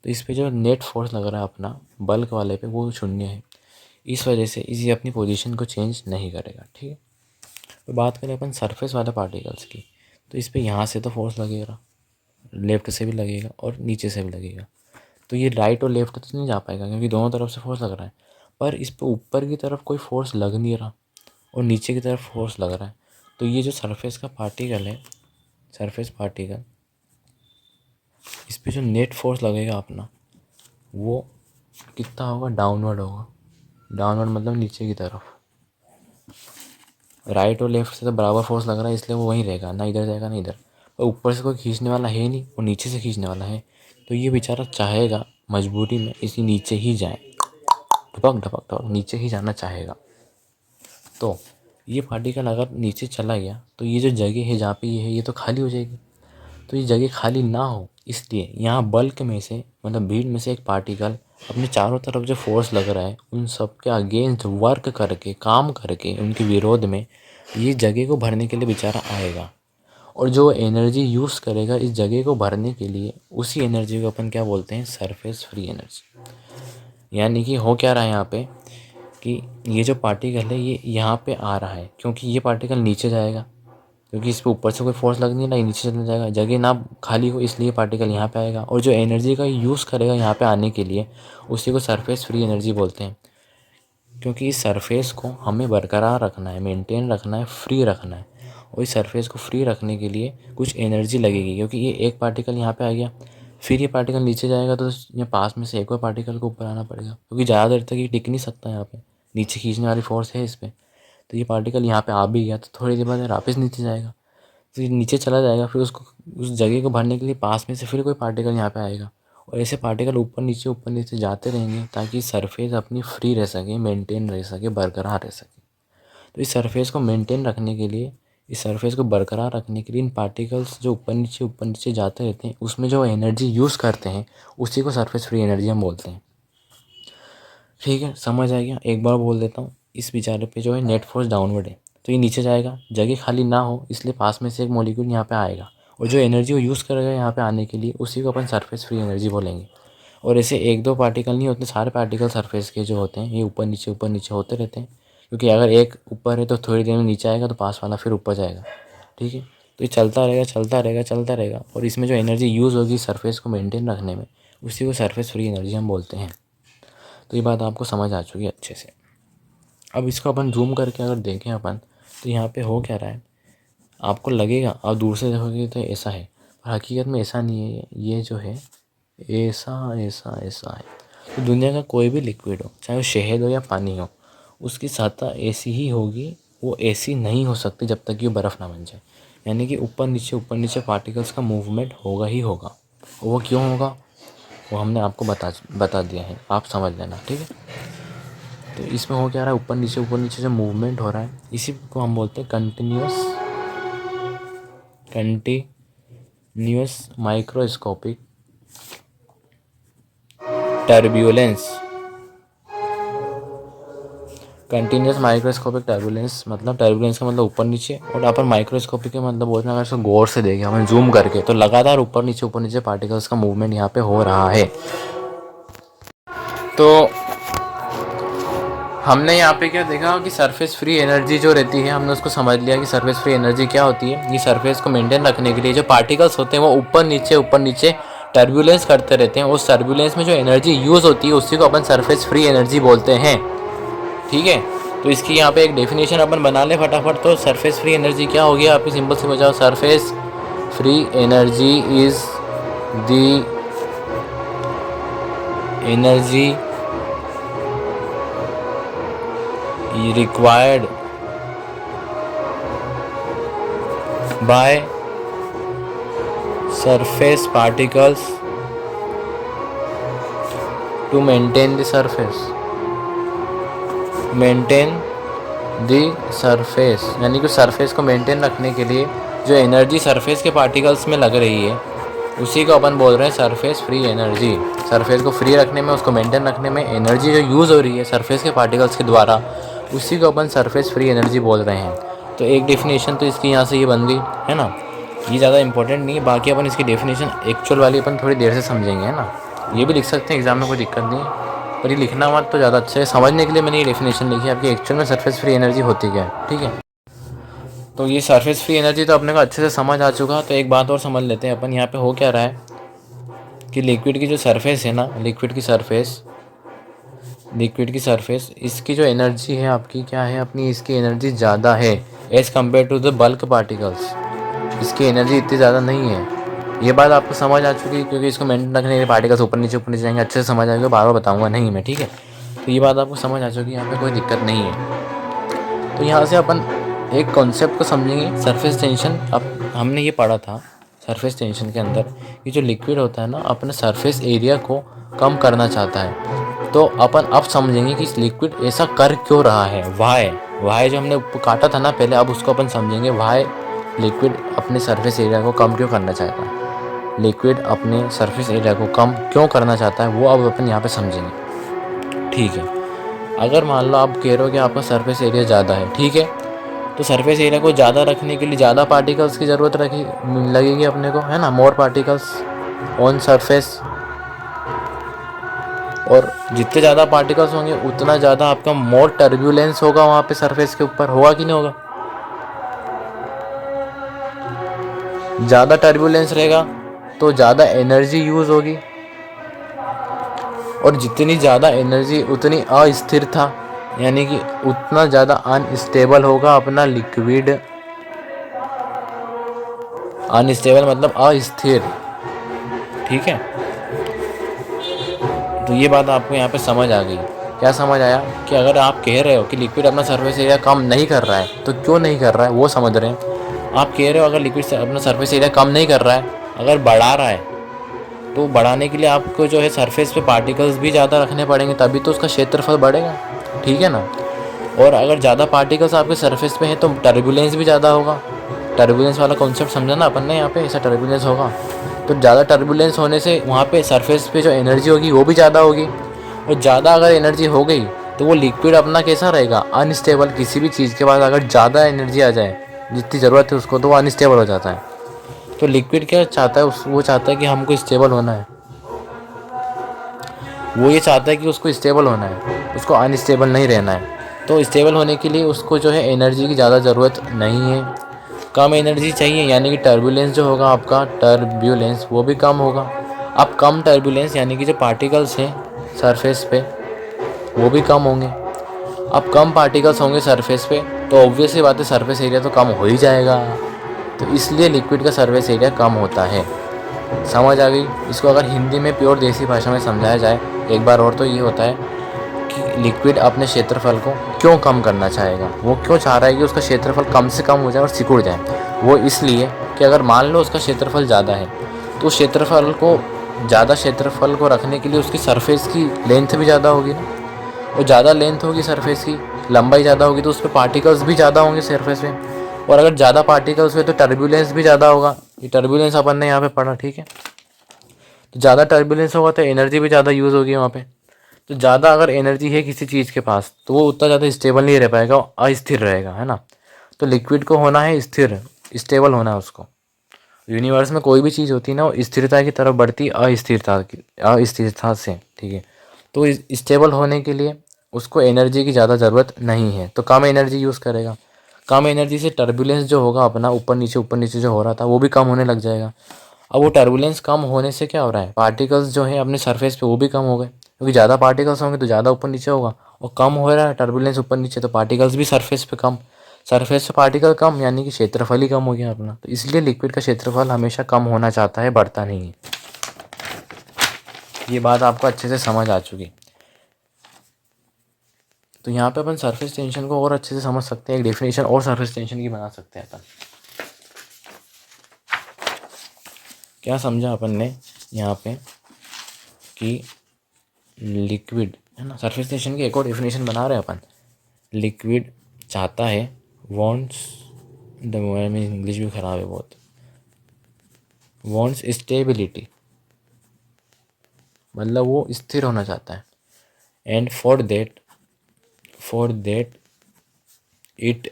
तो इस पे जो नेट फोर्स लग रहा है अपना बल्क वाले पे वो शून्य है। इस वजह से इसी अपनी पोजीशन को चेंज नहीं करेगा। ठीक है। तो बात करें अपन सरफेस वाले पार्टिकल्स की, तो इस पे यहाँ से तो फोर्स लगेगा, लेफ्ट से भी लगेगा और नीचे से भी लगेगा। तो ये राइट और लेफ्ट तो नहीं जा पाएगा क्योंकि दोनों तरफ से फोर्स लग रहा है। पर इस पे ऊपर की तरफ कोई फोर्स लग नहीं रहा और नीचे की तरफ फोर्स लग रहा है। तो ये जो सरफेस का पार्टिकल है, सरफेस पार्टिकल, इस पे जो नेट फोर्स लगेगा अपना वो कितना होगा? डाउनवर्ड होगा। डाउनवर्ड मतलब नीचे की तरफ। राइट और लेफ्ट से तो बराबर फोर्स लग रहा है इसलिए वो वहीं रहेगा, ना इधर जाएगा ना इधर। और ऊपर से कोई खींचने वाला है नहीं और नीचे से खींचने वाला है, तो ये बेचारा चाहेगा मजबूरी में इसी नीचे ही जाए, ढपक ढपक ढपक नीचे ही जाना चाहेगा। तो ये पार्टिकल अगर नीचे चला गया तो ये जो जगह है जहाँ पे ये है ये तो खाली हो जाएगी। तो ये जगह खाली ना हो इसलिए यहाँ बल्क में से, मतलब भीड़ में से एक पार्टिकल अपने चारों तरफ जो फोर्स लग रहा है उन सब के अगेंस्ट वर्क करके, काम करके, उनके विरोध में ये जगह को भरने के लिए बेचारा आएगा। और जो एनर्जी यूज़ करेगा इस जगह को भरने के लिए, उसी एनर्जी को अपन क्या बोलते हैं? Surface free energy. यानी कि हो क्या रहा है यहाँ पे कि ये जो पार्टिकल है ये यहाँ पे आ रहा है क्योंकि ये पार्टिकल नीचे जाएगा, क्योंकि इस पे ऊपर से कोई फोर्स लग नहीं रहा, नीचे चला जाएगा, जगह ना खाली हो इसलिए पार्टिकल यहाँ पे आएगा। और जो एनर्जी का यूज़ करेगा यहाँ पे आने के लिए उसी को सरफेस फ्री एनर्जी बोलते हैं। क्योंकि इस सरफेस को हमें बरकरार रखना है, मेंटेन रखना है, फ्री रखना है। और इस सरफेस को फ्री रखने के लिए कुछ एनर्जी लगेगी, क्योंकि ये एक पार्टिकल यहाँ पे आ गया, फिर ये पार्टिकल नीचे जाएगा तो ये पास में से एक और पार्टिकल को ऊपर आना पड़ेगा, क्योंकि ज़्यादा देर तक ये टिक नहीं सकता यहाँ पे, नीचे खींचने वाली फोर्स है इस पर। तो ये पार्टिकल यहाँ पे आ भी गया तो थोड़ी देर बाद वापस नीचे जाएगा, फिर नीचे चला जाएगा, फिर उसको उस जगह को भरने के लिए पास में से फिर कोई पार्टिकल यहाँ पे आएगा और ऐसे पार्टिकल ऊपर नीचे जाते रहेंगे ताकि सरफेस अपनी फ्री रह सके, मेंटेन रह सके, बरकरार रह सके। तो इस सरफेस को मेंटेन रखने के लिए, इस सरफेस को बरकरार रखने के लिए इन पार्टिकल्स जो ऊपर नीचे जाते रहते हैं उसमें जो एनर्जी यूज़ करते हैं उसी को सरफेस फ्री एनर्जी हम बोलते हैं। ठीक है, समझ आ गया? एक बार बोल देता हूँ। इस बेचारे पे जो है नेट फोर्स डाउनवर्ड है, तो ये नीचे जाएगा, जगह खाली ना हो इसलिए पास में से एक मॉलिक्यूल यहाँ पे आएगा और जो एनर्जी वो यूज़ करेगा यहाँ पे आने के लिए उसी को अपन सरफेस फ्री एनर्जी बोलेंगे। और ऐसे एक दो पार्टिकल नहीं होते, सारे पार्टिकल सरफेस के जो होते हैं ये ऊपर नीचे होते रहते हैं, क्योंकि अगर एक ऊपर है तो थोड़ी देर में नीचे आएगा तो पास वाला फिर ऊपर जाएगा। ठीक है, तो ये चलता रहेगा और इसमें जो एनर्जी यूज़ होगी सरफेस को मेंटेन रखने में उसी को सरफेस फ्री एनर्जी हम बोलते हैं। तो ये बात आपको समझ आ चुकी है अच्छे से। अब इसको अपन जूम करके अगर देखें अपन, तो यहाँ पे हो क्या रहा है आपको लगेगा, आप दूर से देखोगे तो ऐसा है, पर हकीकत में ऐसा नहीं है। ये जो है ऐसा है। तो दुनिया का कोई भी लिक्विड हो, चाहे वो शहद हो या पानी हो, उसकी सतह ऐसी ही होगी, वो ऐसी नहीं हो सकती जब तक कि वो बर्फ़ ना बन जाए। यानी कि ऊपर नीचे पार्टिकल्स का मूवमेंट होगा ही होगा। वो क्यों होगा वो हमने आपको बता दिया है, आप समझ लेना। ठीक है, तो इसमें हो क्या रहा है, ऊपर नीचे जो मूवमेंट हो रहा है इसी को हम बोलते हैं continuous microscopic turbulence. Continuous microscopic turbulence मतलब टर्बुलेंस का मतलब ऊपर नीचे, और अपन माइक्रोस्कोपिक के मतलब बोलते हैं अगर इसको गौर से देखें हमें जूम करके तो लगातार ऊपर नीचे पार्टिकल्स का मूवमेंट यहाँ पे हो रहा है। तो हमने यहाँ पे क्या देखा कि सरफेस फ्री एनर्जी जो रहती है, हमने उसको समझ लिया कि सरफेस फ्री एनर्जी क्या होती है। ये सरफेस को मेंटेन रखने के लिए जो पार्टिकल्स होते हैं वो ऊपर नीचे टर्बुलेंस करते रहते हैं। उस टर्बुलेंस में जो एनर्जी यूज़ होती है उसी को अपन सरफेस फ्री एनर्जी बोलते हैं। ठीक है, तो इसकी यहाँ पे एक डेफिनेशन अपन बना लें फटाफट। तो सरफेस फ्री एनर्जी क्या होगी आपकी सिंपल से बजाओ, surface free energy is the energy required by surface particles to maintain the surface, यानी कि सरफेस को मेंटेन रखने के लिए जो एनर्जी सरफेस के पार्टिकल्स में लग रही है उसी को अपन बोल रहे हैं सरफेस फ्री एनर्जी। सरफेस को फ्री रखने में, उसको मेंटेन रखने में एनर्जी जो यूज़ हो रही है सरफेस के पार्टिकल्स के द्वारा उसी को अपन सरफेस फ्री एनर्जी बोल रहे हैं। तो एक डेफिनेशन तो इसकी यहाँ से ये बन गई है ना, ये ज़्यादा इंपॉर्टेंट नहीं है। बाकी अपन इसकी डेफिनेशन एक्चुअल वाली अपन थोड़ी देर से समझेंगे, है ना। ये भी लिख सकते हैं एग्जाम में, कोई दिक्कत नहीं है, पर ये लिखना मत तो ज़्यादा अच्छा है। समझने के लिए मैंने ये डेफिनेशन लिखी है आपकी एक्चुअल में सरफेस फ्री एनर्जी होती क्या है। ठीक है, तो ये सरफेस फ्री एनर्जी तो अपने को अच्छे से समझ आ चुका। तो एक बात और समझ लेते हैं अपन, यहाँ पे हो क्या रहा है कि लिक्विड की जो सरफेस है ना, लिक्विड की सरफेस इसकी जो एनर्जी है आपकी क्या है अपनी, इसकी एनर्जी ज़्यादा है as compare to the bulk particles. इसकी एनर्जी इतनी ज़्यादा नहीं है। ये बात आपको समझ आ चुकी है, क्योंकि इसको मेंटेन रखने के लिए पार्टिकल्स ऊपर नीचे जाएंगे, अच्छे से समझ आएगा, बार बार बताऊंगा नहीं मैं। ठीक है, तो ये बात आपको समझ आ चुकी है, यहाँ पे कोई दिक्कत नहीं है। तो यहाँ से अपन एक कॉन्सेप्ट को समझेंगे, सरफेस टेंशन। अब हमने ये पढ़ा था सरफेस टेंशन के अंदर कि जो लिक्विड होता है ना अपने सरफेस एरिया को कम करना चाहता है। तो अपन अब समझेंगे कि इस लिक्विड ऐसा कर क्यों रहा है, वाई जो हमने काटा था ना पहले, अब उसको अपन समझेंगे वाई लिक्विड अपने सरफेस एरिया को कम क्यों करना चाहता है। लिक्विड अपने सरफेस एरिया को कम क्यों करना चाहता है वो अब अपन यहाँ पे समझेंगे। ठीक है, अगर मान लो आप कह रहे हो कि आपका सरफेस एरिया ज़्यादा है, ठीक है, तो सरफेस एरिया को ज़्यादा रखने के लिए ज़्यादा पार्टिकल्स की ज़रूरत लगेगी अपने को, है ना, मोर पार्टिकल्स ऑन सरफेस। और जितने ज़्यादा पार्टिकल्स होंगे उतना ज़्यादा आपका मोर टर्ब्यूलेंस होगा वहाँ पे सरफेस के ऊपर, होगा कि नहीं होगा। ज़्यादा टर्ब्यूलेंस रहेगा तो ज़्यादा एनर्जी यूज़ होगी, और जितनी ज़्यादा एनर्जी उतनी अस्थिरता, यानी कि उतना ज़्यादा अनस्टेबल होगा अपना लिक्विड। अनस्टेबल मतलब अस्थिर। ठीक है, तो ये बात आपको यहाँ पे समझ आ गई। क्या समझ आया कि अगर आप कह रहे हो कि लिक्विड अपना सरफेस एरिया कम नहीं कर रहा है तो क्यों नहीं कर रहा है वो समझ रहे हैं। आप कह रहे हो अगर लिक्विड अपना सरफेस एरिया कम नहीं कर रहा है, अगर बढ़ा रहा है तो बढ़ाने के लिए आपको जो है सरफेस पे पार्टिकल्स भी ज़्यादा रखने पड़ेंगे, तभी तो उसका क्षेत्रफल बढ़ेगा, ठीक है ना। और अगर ज़्यादा पार्टिकल्स आपके सरफेस पे हैं तो टर्बुलेंस भी ज़्यादा होगा। टर्बुलेंस वाला कॉन्सेप्ट समझा ना अपन ने, यहाँ पे ऐसा टर्बुलेंस होगा तो ज़्यादा टर्बुलेंस होने से वहाँ पे सरफेस पे जो एनर्जी होगी वो भी ज़्यादा होगी। और ज़्यादा अगर एनर्जी हो गई तो वो लिक्विड अपना कैसा रहेगा, अनस्टेबल। किसी भी चीज़ के पास अगर ज़्यादा एनर्जी आ जाए जितनी ज़रूरत है उसको, तो वो अनस्टेबल हो जाता है। तो लिक्विड क्या चाहता है, वो चाहता है कि हमको स्टेबल होना है। वो ये चाहता है कि उसको स्टेबल होना है, उसको अनस्टेबल नहीं रहना है। तो स्टेबल होने के लिए उसको जो है एनर्जी की ज़्यादा ज़रूरत नहीं है, कम एनर्जी चाहिए, यानी कि टर्बुलेंस जो होगा आपका, टर्ब्यूलेंस वो भी कम होगा। अब कम टर्बुलेंस यानी कि जो पार्टिकल्स हैं सरफेस पे वो भी कम होंगे। अब कम पार्टिकल्स होंगे सरफेस पे तो ऑब्वियस सी बात है सरफेस एरिया तो कम हो ही जाएगा। तो इसलिए लिक्विड का सरफेस एरिया कम होता है। समझ आ गई। इसको अगर हिंदी में प्योर देसी भाषा में समझाया जाए एक बार और, तो ये होता है कि लिक्विड अपने क्षेत्रफल को क्यों कम करना चाहेगा। वो क्यों चाह रहा है कि उसका क्षेत्रफल कम से कम हो जाए और सिकुड़ जाए। वो इसलिए कि अगर मान लो उसका क्षेत्रफल ज़्यादा है तो ज़्यादा क्षेत्रफल को रखने के लिए उसकी सरफेस की लेंथ भी ज़्यादा होगी ना। और ज़्यादा लेंथ होगी सरफेस की, लंबाई ज़्यादा होगी, तो उस पर पार्टिकल्स भी ज़्यादा होंगे सरफेस में। और अगर ज़्यादा पार्टिकल्स हुए तो टर्बुलेंस भी ज़्यादा होगा। ये टर्बुलेंस अपन ने यहाँ पे पढ़ा, ठीक है। तो ज़्यादा टर्बुलेंस होगा तो एनर्जी भी ज़्यादा यूज़ होगी वहाँ पे। तो ज़्यादा अगर एनर्जी है किसी चीज़ के पास तो वो उतना ज़्यादा स्टेबल नहीं रह पाएगा, अस्थिर रहेगा, है ना। तो लिक्विड को होना है स्थिर, स्टेबल होना है उसको। यूनिवर्स में कोई भी चीज़ होती है ना, वो स्थिरता की तरफ बढ़ती अस्थिरता से, ठीक है। तो स्टेबल होने के लिए उसको एनर्जी की ज़्यादा ज़रूरत नहीं है, तो कम एनर्जी यूज़ करेगा। कम एनर्जी से टर्बुलेंस जो होगा अपना, ऊपर नीचे जो हो रहा था वो भी कम होने लग जाएगा। अब वो टर्बुलेंस कम होने से क्या हो रहा है, पार्टिकल्स जो है अपने सरफेस पे वो भी कम हो गए, क्योंकि ज़्यादा पार्टिकल्स होंगे तो ज़्यादा ऊपर नीचे होगा। और कम हो रहा है टर्बुलेंस ऊपर नीचे, तो पार्टिकल्स भी सरफेस पे कम। सरफेस पे पार्टिकल कम यानी कि क्षेत्रफल ही कम हो गया अपना। तो इसलिए लिक्विड का क्षेत्रफल हमेशा कम होना चाहता है, बढ़ता नहीं है। ये बात आपको अच्छे से समझ आ चुकी। तो यहाँ पे अपन सरफेस टेंशन को और अच्छे से समझ सकते हैं। एक डेफिनेशन और सरफेस टेंशन की बना सकते हैं अपन। क्या समझा अपन ने यहाँ पे कि लिक्विड, है ना, सरफेस टेंशन की एक और डेफिनेशन बना रहे हैं अपन। लिक्विड चाहता है, वॉन्ट्स द, में इंग्लिश भी ख़राब है बहुत, वॉन्ट्स स्टेबिलिटी, मतलब वो स्थिर होना चाहता है। And for that it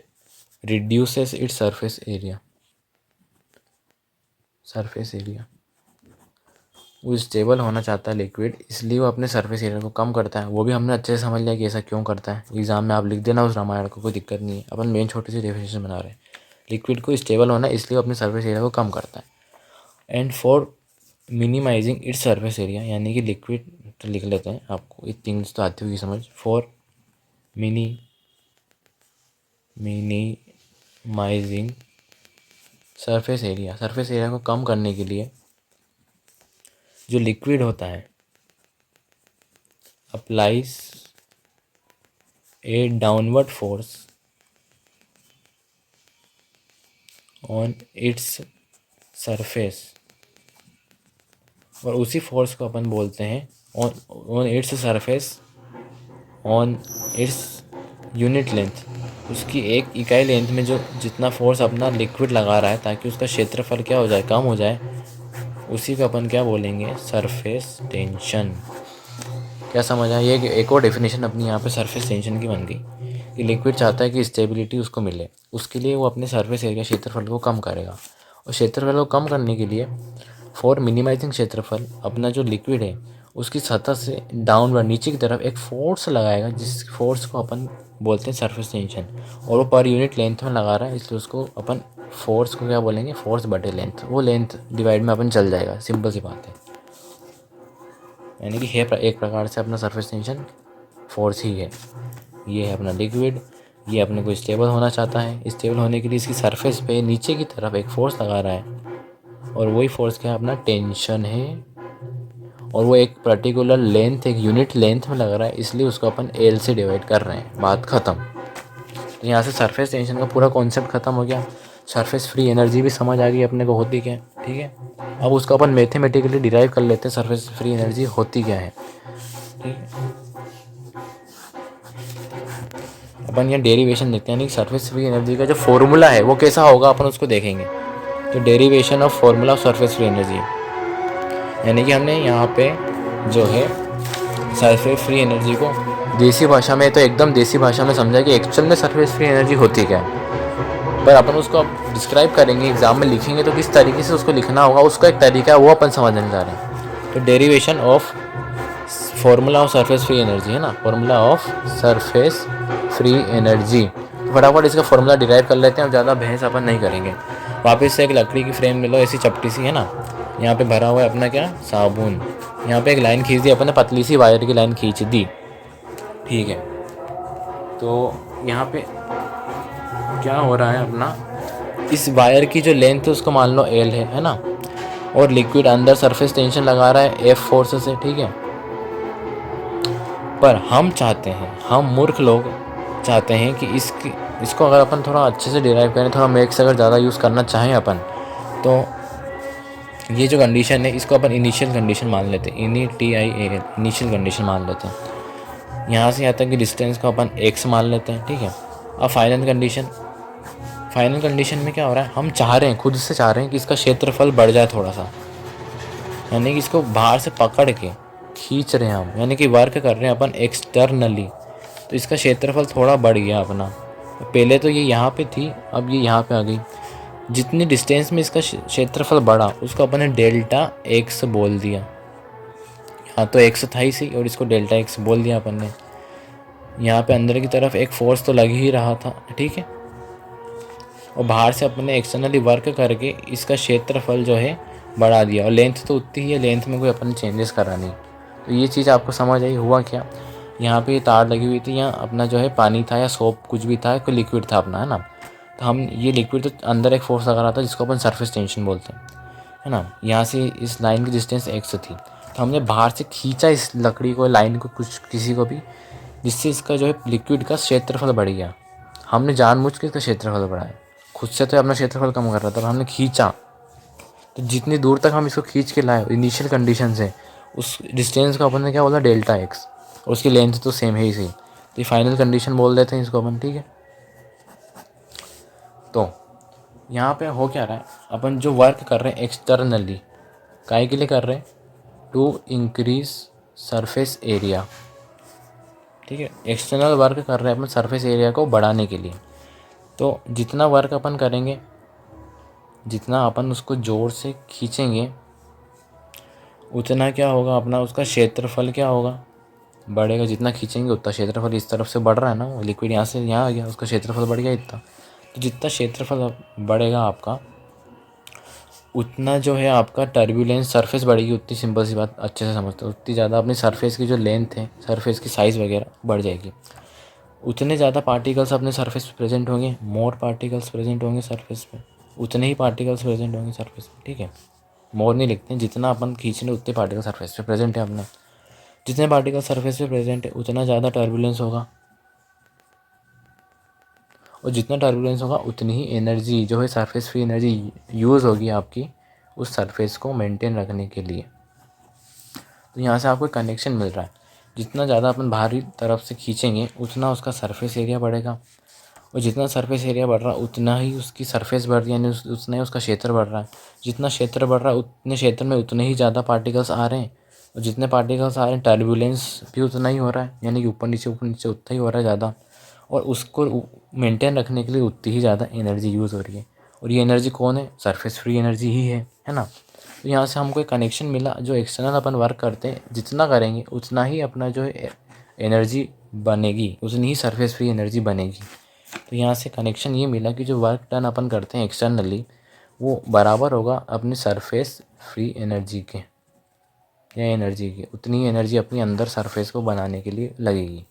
reduces its surface area. वो स्टेबल होना चाहता है लिक्विड, इसलिए वो अपने सरफेस एरिया को कम करता है। वो भी हमने अच्छे से समझ लिया कि ऐसा क्यों करता है। एग्जाम में आप लिख देना उस रामायण को, कोई दिक्कत नहीं है। अपन मेन छोटी सी डेफिनेशन बना रहे हैं। लिक्विड को स्टेबल होना है इसलिए वो अपने सरफेस एरिया को कम करता है। And for minimizing its surface area, यानी कि लिक्विड, तो लिख लेते हैं, आपको इतनी इंग्लिश तो आती होगी समझ। फॉर मिनिमाइजिंग सरफेस एरिया को कम करने के लिए जो लिक्विड होता है applies A downward force on its surface, और उसी फोर्स को अपन बोलते हैं on its surface, on its unit length, उसकी एक इकाई लेंथ में जो जितना फोर्स अपना लिक्विड लगा रहा है ताकि उसका क्षेत्रफल क्या हो जाए, कम हो जाए, उसी को अपन क्या बोलेंगे, सरफेस टेंशन। क्या समझ आया। ये एक और डेफिनेशन अपनी यहाँ पे सरफेस टेंशन की बन गई कि लिक्विड चाहता है कि स्टेबिलिटी उसको मिले, उसके लिए वो अपने सरफेस एरिया क्षेत्रफल को कम करेगा। और क्षेत्रफल को कम करने के लिए फॉर मिनिमाइजिंग क्षेत्रफल, अपना जो लिक्विड है उसकी सतह से डाउनवर्ड, नीचे की तरफ एक फोर्स लगाएगा, जिस फोर्स को अपन बोलते हैं सरफेस टेंशन। और वो पर यूनिट लेंथ में लगा रहा है, इसलिए उसको अपन फोर्स को क्या बोलेंगे, फोर्स बटे लेंथ। वो लेंथ डिवाइड में अपन चल जाएगा, सिंपल सी बात है। यानी कि है एक प्रकार से अपना सरफेस टेंशन फोर्स ही है। ये है अपना लिक्विड, ये अपने को स्टेबल होना चाहता है। स्टेबल होने के लिए इसकी सरफेस पे नीचे की तरफ एक फोर्स लगा रहा है, और वही फोर्स क्या है, अपना टेंशन है। और वो एक पर्टिकुलर लेंथ, एक यूनिट लेंथ में लग रहा है, इसलिए उसको अपन एल से डिवाइड कर रहे हैं। बात ख़त्म। तो यहाँ से सरफेस टेंशन का पूरा कॉन्सेप्ट ख़त्म हो गया। सरफेस फ्री एनर्जी भी समझ आ गई अपने को होती क्या है। ठीक है। अब उसको अपन मैथमेटिकली डिराइव कर लेते हैं सरफेस फ्री एनर्जी होती क्या है, ठीक है। अपन यहाँ डेरिवेशन देखते हैं, यानी सरफेस फ्री एनर्जी का जो फॉर्मूला है वो कैसा होगा अपन उसको देखेंगे। तो derivation of formula of surface free energy, यानी कि हमने यहाँ पे जो है सरफेस फ्री एनर्जी को देसी भाषा में, तो एकदम देसी भाषा में समझा कि एक्चुअल में सरफेस फ्री एनर्जी होती क्या है। पर अपन उसको अब डिस्क्राइब करेंगे, एग्जाम में लिखेंगे तो किस तरीके से उसको लिखना होगा, उसका एक तरीका है, वो अपन समझने जा रहे हैं। तो derivation of formula of surface free energy है ना, formula of surface free energy. तो फटाफट इसका फॉर्मूला डिराइव कर लेते हैं, अब ज़्यादा बहस अपन नहीं करेंगे। वापस से एक लकड़ी की फ्रेम ले लो, ऐसी चपटी सी है ना, यहाँ पे भरा हुआ है अपना क्या, साबुन। यहाँ पे एक लाइन खींच दी अपन ने, पतली सी वायर की लाइन खींच दी, ठीक है। तो यहाँ पे क्या हो रहा है अपना, इस वायर की जो लेंथ है उसको मान लो एल है ना, और लिक्विड अंदर सरफेस टेंशन लगा रहा है एफ फोर्स से, ठीक है। पर हम चाहते हैं, हम मूर्ख लोग चाहते हैं कि इसको अगर अपन थोड़ा अच्छे से डिराइव करें, थोड़ा मैथ्स अगर ज़्यादा यूज़ करना चाहें अपन, तो ये जो कंडीशन है इसको अपन इनिशियल कंडीशन मान लेते हैं, इनिशियल कंडीशन मान लेते हैं। यहाँ से यहाँ तक कि डिस्टेंस को अपन x मान लेते हैं, ठीक है। अब फाइनल कंडीशन में क्या हो रहा है, हम चाह रहे हैं, खुद से चाह रहे हैं कि इसका क्षेत्रफल बढ़ जाए थोड़ा सा, यानी कि इसको बाहर से पकड़ के खींच रहे हैं हम, यानी कि वर्क कर रहे हैं अपन एक्सटर्नली। तो इसका क्षेत्रफल थोड़ा बढ़ गया अपना, पहले तो ये यहाँ पे थी, अब ये यहाँ पे आ गई। जितनी डिस्टेंस में इसका क्षेत्रफल बढ़ा उसको अपन ने डेल्टा एक्स बोल दिया। यहाँ तो एक्स था ही सही, और इसको डेल्टा एक्स बोल दिया अपन ने। यहाँ पे अंदर की तरफ एक फोर्स तो लग ही रहा था, ठीक है, और बाहर से अपन ने एक्सटर्नली वर्क करके इसका क्षेत्रफल जो है बढ़ा दिया, और लेंथ तो उतनी ही है, लेंथ में कोई अपन चेंजेस करा नहीं। तो ये चीज़ आपको समझ आई। हुआ क्या, यहाँ पे तार लगी हुई थी, यहाँ अपना जो है पानी था या सोप कुछ भी था, कोई लिक्विड था अपना, है ना। तो हम ये लिक्विड तो अंदर एक फोर्स लगा रहा था जिसको अपन सरफेस टेंशन बोलते हैं, है ना। यहाँ से इस लाइन की डिस्टेंस एक्स थी, तो हमने बाहर से खींचा इस लकड़ी को, लाइन को, कुछ किसी को भी, जिससे इसका जो है लिक्विड का क्षेत्रफल बढ़ गया। हमने जानबूझ के इसका क्षेत्रफल बढ़ाया, खुद से तो अपना क्षेत्रफल कम कर रहा था, और हमने खींचा। तो जितनी दूर तक हम इसको खींच के लाए इनिशियल कंडीशन से, उस डिस्टेंस को अपन ने क्या बोला, डेल्टा एक्स, और उसकी लेंथ तो सेम है ही सही। तो ये फाइनल कंडीशन बोल देते हैं इसको अपन, ठीक है। तो यहाँ पे हो क्या रहा है, अपन जो वर्क कर रहे हैं एक्सटर्नली, काहे के लिए कर रहे हैं, टू इंक्रीज सरफेस एरिया, ठीक है। एक्सटर्नल वर्क कर रहे हैं अपन सरफेस एरिया को बढ़ाने के लिए। तो जितना वर्क अपन करेंगे, जितना अपन उसको ज़ोर से खींचेंगे, उतना क्या होगा अपना, उसका क्षेत्रफल क्या होगा, बढ़ेगा। जितना खींचेंगे उतना क्षेत्रफल इस तरफ से बढ़ रहा है ना, वो लिक्विड यहाँ से यहाँ आ गया, उसका क्षेत्रफल बढ़ गया इतना। तो जितना क्षेत्रफल बढ़ेगा आपका, उतना जो है आपका टर्बुलेंस, सरफेस बढ़ेगी उतनी, सिंपल सी बात, अच्छे से समझते हो, उतनी ज़्यादा अपनी सरफेस की जो लेंथ है, सरफेस की साइज़ वगैरह बढ़ जाएगी। उतने ज़्यादा पार्टिकल्स अपने सरफेस पे प्रेजेंट होंगे, मोर पार्टिकल्स प्रेजेंट होंगे सरफेस पे, उतने ही पार्टिकल्स प्रेजेंट होंगे सरफेस पे, ठीक है। मोर नहीं लिखते हैं, जितना अपन खींच रहे उतने पार्टिकल सरफेस पे प्रेजेंट है अपने। जितने पार्टिकल सरफेस पे प्रेजेंट है उतना ज़्यादा टर्बुलेंस होगा, और जितना टर्बुलेंस होगा उतनी ही एनर्जी जो है, सरफेस फ्री एनर्जी यूज़ होगी आपकी उस सरफेस को मेंटेन रखने के लिए। तो यहाँ से आपको कनेक्शन मिल रहा है, जितना ज़्यादा अपन बाहरी तरफ से खींचेंगे उतना उसका सरफेस एरिया बढ़ेगा, और जितना सरफेस एरिया बढ़ रहा है उतना ही उसकी सरफेस बढ़ रही है, यानी उतना ही उसका क्षेत्र बढ़ रहा है। जितना क्षेत्र बढ़ रहा है उतने क्षेत्र में उतने ही ज़्यादा पार्टिकल्स आ रहे हैं, और जितने पार्टिकल्स आ रहे हैं टर्बुलेंस भी उतना ही हो रहा है, यानी कि ऊपर नीचे उतना ही हो रहा है ज़्यादा, और उसको मेंटेन रखने के लिए उतनी ही ज़्यादा एनर्जी यूज़ हो रही है। और ये एनर्जी कौन है, सरफेस फ्री एनर्जी ही है ना। तो यहाँ से हमको एक कनेक्शन मिला, जो एक्सटर्नल अपन वर्क करते हैं जितना करेंगे उतना ही अपना जो है एनर्जी बनेगी, उतनी ही सरफेस फ्री एनर्जी बनेगी। तो यहाँ से कनेक्शन ये मिला कि जो वर्क डन अपन करते हैं एक्सटर्नली, वो बराबर होगा अपनी सरफेस फ्री एनर्जी के, या एनर्जी की, उतनी एनर्जी अपनी अंदर सरफेस को बनाने के लिए लगेगी।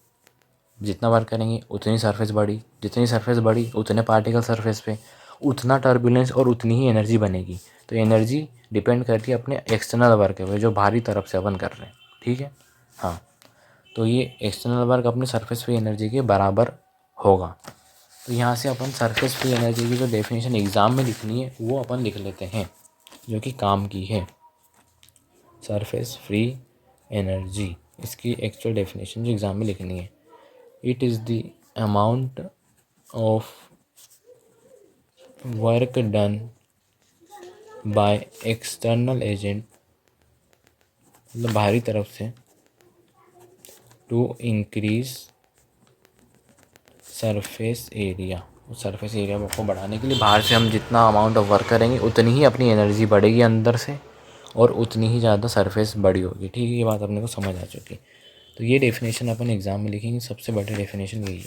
जितना वर्क करेंगे उतनी सरफेस बढ़ी, जितनी सरफेस बढ़ी उतने पार्टिकल सरफेस पे, उतना टर्बुलेंस और उतनी ही एनर्जी बनेगी। तो एनर्जी डिपेंड करती है अपने एक्सटर्नल वर्क पे, जो बाहरी तरफ से अपन कर रहे हैं, ठीक है। हाँ, तो ये एक्सटर्नल वर्क अपने सरफेस फ्री एनर्जी के बराबर होगा। तो यहाँ से अपन सरफेस फ्री एनर्जी की जो डेफिनेशन एग्ज़ाम में लिखनी है वो अपन लिख लेते हैं। जो कि काम की है। सरफेस फ्री एनर्जी, इसकी एक्चुअल डेफिनेशन जो एग्ज़ाम में लिखनी है, it is the amount of work done by external agent, मतलब बाहरी तरफ से, to increase surface area. Surface area को बढ़ाने के लिए बाहर से हम जितना अमाउंट ऑफ वर्क करेंगे उतनी ही अपनी एनर्जी बढ़ेगी अंदर से, और उतनी ही ज़्यादा सरफेस बड़ी होगी। ठीक है, ये बात अपने को समझ आ चुकी। तो ये डेफिनेशन अपन एग्ज़ाम में लिखेंगे, सबसे बड़ी डेफिनेशन यही है।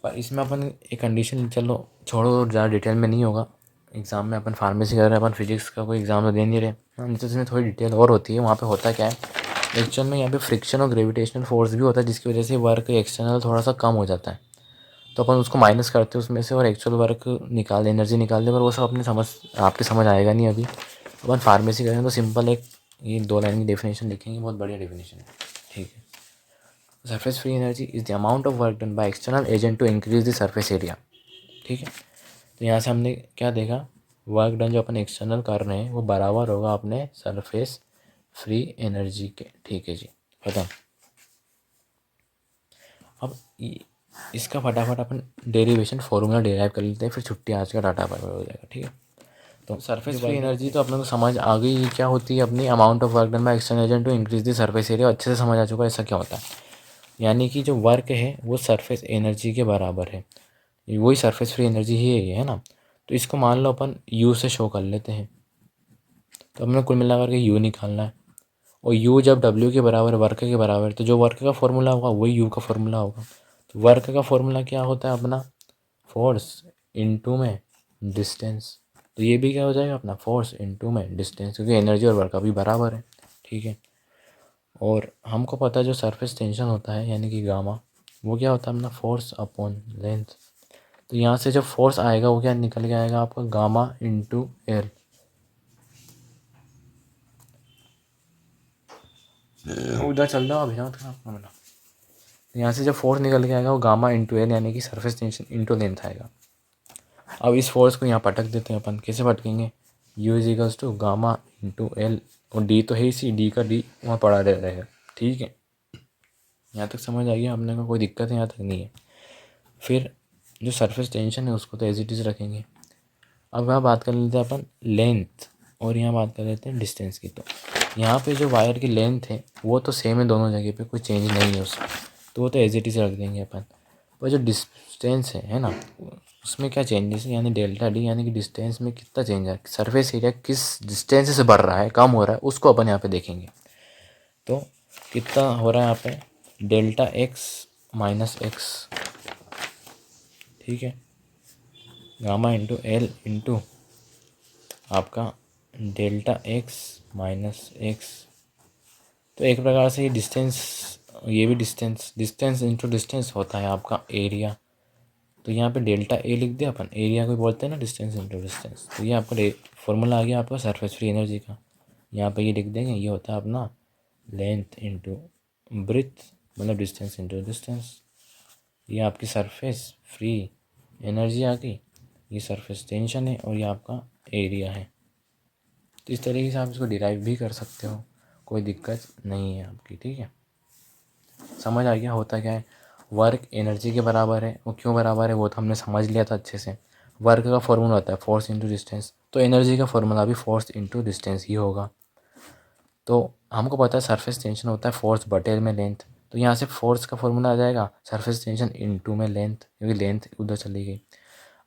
पर इसमें अपन एक कंडीशन, चलो छोड़ो, ज़्यादा डिटेल में नहीं होगा। एग्ज़ाम में अपन फार्मेसी कर रहे हैं, अपन फिजिक्स का कोई एग्ज़ाम तो दे नहीं रहे। नहीं तो इसमें थोड़ी डिटेल और होती है। वहाँ पे होता क्या है एक्चुअल में, यहाँ पे फ्रिक्शन और ग्रेविटेशनल फोर्स भी होता है, जिसकी वजह से वर्क एक्सटर्नल थोड़ा सा कम हो जाता है। तो अपन उसको माइनस करते हैं उसमें से और एक्चुअल वर्क निकाल दे, एनर्जी निकाल दे, पर वो सब अपने आपके समझ आएगा नहीं अभी। अपन फार्मेसी करेंगे तो सिंपल एक ये 2 लाइन की डेफिनेशन लिखेंगे, बहुत बढ़िया डेफिनेशन है। ठीक है, surface free energy is the amount of work done by external agent to increase the surface area. ठीक है, तो यहाँ से हमने क्या देखा, वर्क डन जो अपन एक्सटर्नल कर रहे हैं वो बराबर होगा अपने सरफेस फ्री एनर्जी के। ठीक है जी, खत्म। अब इसका फटाफट अपन डेरिवेशन फॉर्मूला डेराइव कर लेते हैं, फिर छुट्टी, आज का डाटा पर हो जाएगा। ठीक है, तो सरफेस फ्री एनर्जी तो अपने को समझ आ गई क्या होती है, अपनी amount of work done by external agent to increase the surface area. अच्छे से समझ आ चुका है ऐसा क्या होता है। यानी कि जो वर्क है वो सरफेस एनर्जी के बराबर है, वही सरफेस फ्री एनर्जी ही है ये, है ना। तो इसको मान लो अपन यू से शो कर लेते हैं। तो हमने कुल मिला करके यू निकालना है, और यू जब डब्ल्यू के बराबर, वर्क के बराबर, तो जो वर्क का फॉर्मूला होगा वही यू का फॉर्मूला होगा। तो वर्क का फॉर्मूला क्या होता है अपना, फोर्स इनटू में डिस्टेंस। तो ये भी क्या हो जाएगा अपना, फोर्स इनटू में डिस्टेंस, क्योंकि एनर्जी और वर्क अभी बराबर है। ठीक है, और हमको पता है जो सरफेस टेंशन होता है यानी कि गामा, वो क्या होता है अपना, फोर्स अपॉन लेंथ। तो यहाँ से जब फोर्स आएगा वो क्या निकल के आएगा आपका, गामा इंटू एल। उधर चल रहा अभी ना थोड़ा, यहाँ से जब फोर्स निकल के आएगा वो गामा इंटू एल, यानी कि सरफेस टेंशन इंटू लेंथ आएगा। अब इस फोर्स को यहाँ पटक देते हैं अपन, कैसे पटकेंगे, u is equals to gamma into L, और डी तो है इसी, डी का डी वहाँ पड़ा रहेगा। ठीक है, यहाँ तक समझ आई है अपने को, कोई दिक्कत यहाँ तक नहीं है। फिर जो सरफेस टेंशन है उसको तो एज इट इज़ रखेंगे। अब यहाँ बात कर लेते हैं अपन लेंथ, और यहाँ बात कर लेते हैं डिस्टेंस की। तो यहाँ पे जो वायर की लेंथ है वो तो सेम है दोनों जगह पे, कोई चेंज नहीं है उसमें, तो वो तो एज इट इज़ रख देंगे अपन। पर जो डिस्टेंस है ना, उसमें क्या चेंजेस है, यानी डेल्टा डी, यानी कि डिस्टेंस में कितना चेंज है, सरफेस एरिया किस डिस्टेंस से बढ़ रहा है, कम हो रहा है, उसको अपन यहाँ पे देखेंगे। तो कितना हो रहा है यहाँ पे, डेल्टा एक्स माइनस एक्स। ठीक है, गामा इंटू एल इंटू आपका डेल्टा एक्स माइनस एक्स। तो एक प्रकार से ये डिस्टेंस, ये भी डिस्टेंस, डिस्टेंस इंटू डिस्टेंस होता है आपका एरिया। तो यहाँ पे डेल्टा ए लिख दिया अपन, एरिया को बोलते हैं ना डिस्टेंस इंटू डिस्टेंस। तो ये आपका फॉर्मूला आ गया आपका सरफेस फ्री एनर्जी का। यहाँ पे ये लिख देंगे, ये होता है अपना लेंथ इंटू ब्रेथ, मतलब डिस्टेंस इंटू डिस्टेंस। ये आपकी सरफेस फ्री एनर्जी आ गई, ये सरफेस टेंशन है, और ये आपका एरिया है। तो इस तरीके से आप इसको डिराइव भी कर सकते हो, कोई दिक्कत नहीं है आपकी। ठीक है, समझ आ गया होता क्या है, वर्क एनर्जी के बराबर है। वो क्यों बराबर है वो तो हमने समझ लिया था अच्छे से। वर्क का फॉर्मूला होता है फोर्स इंटू डिस्टेंस, तो एनर्जी का फॉर्मूला भी फोर्स इंटू डिस्टेंस ही होगा। तो हमको पता है सरफेस टेंशन होता है फोर्स बटे में लेंथ, तो यहाँ से फोर्स का फॉर्मूला आ जाएगा सरफेस टेंशन इंटू में लेंथ, क्योंकि लेंथ उधर चली गई।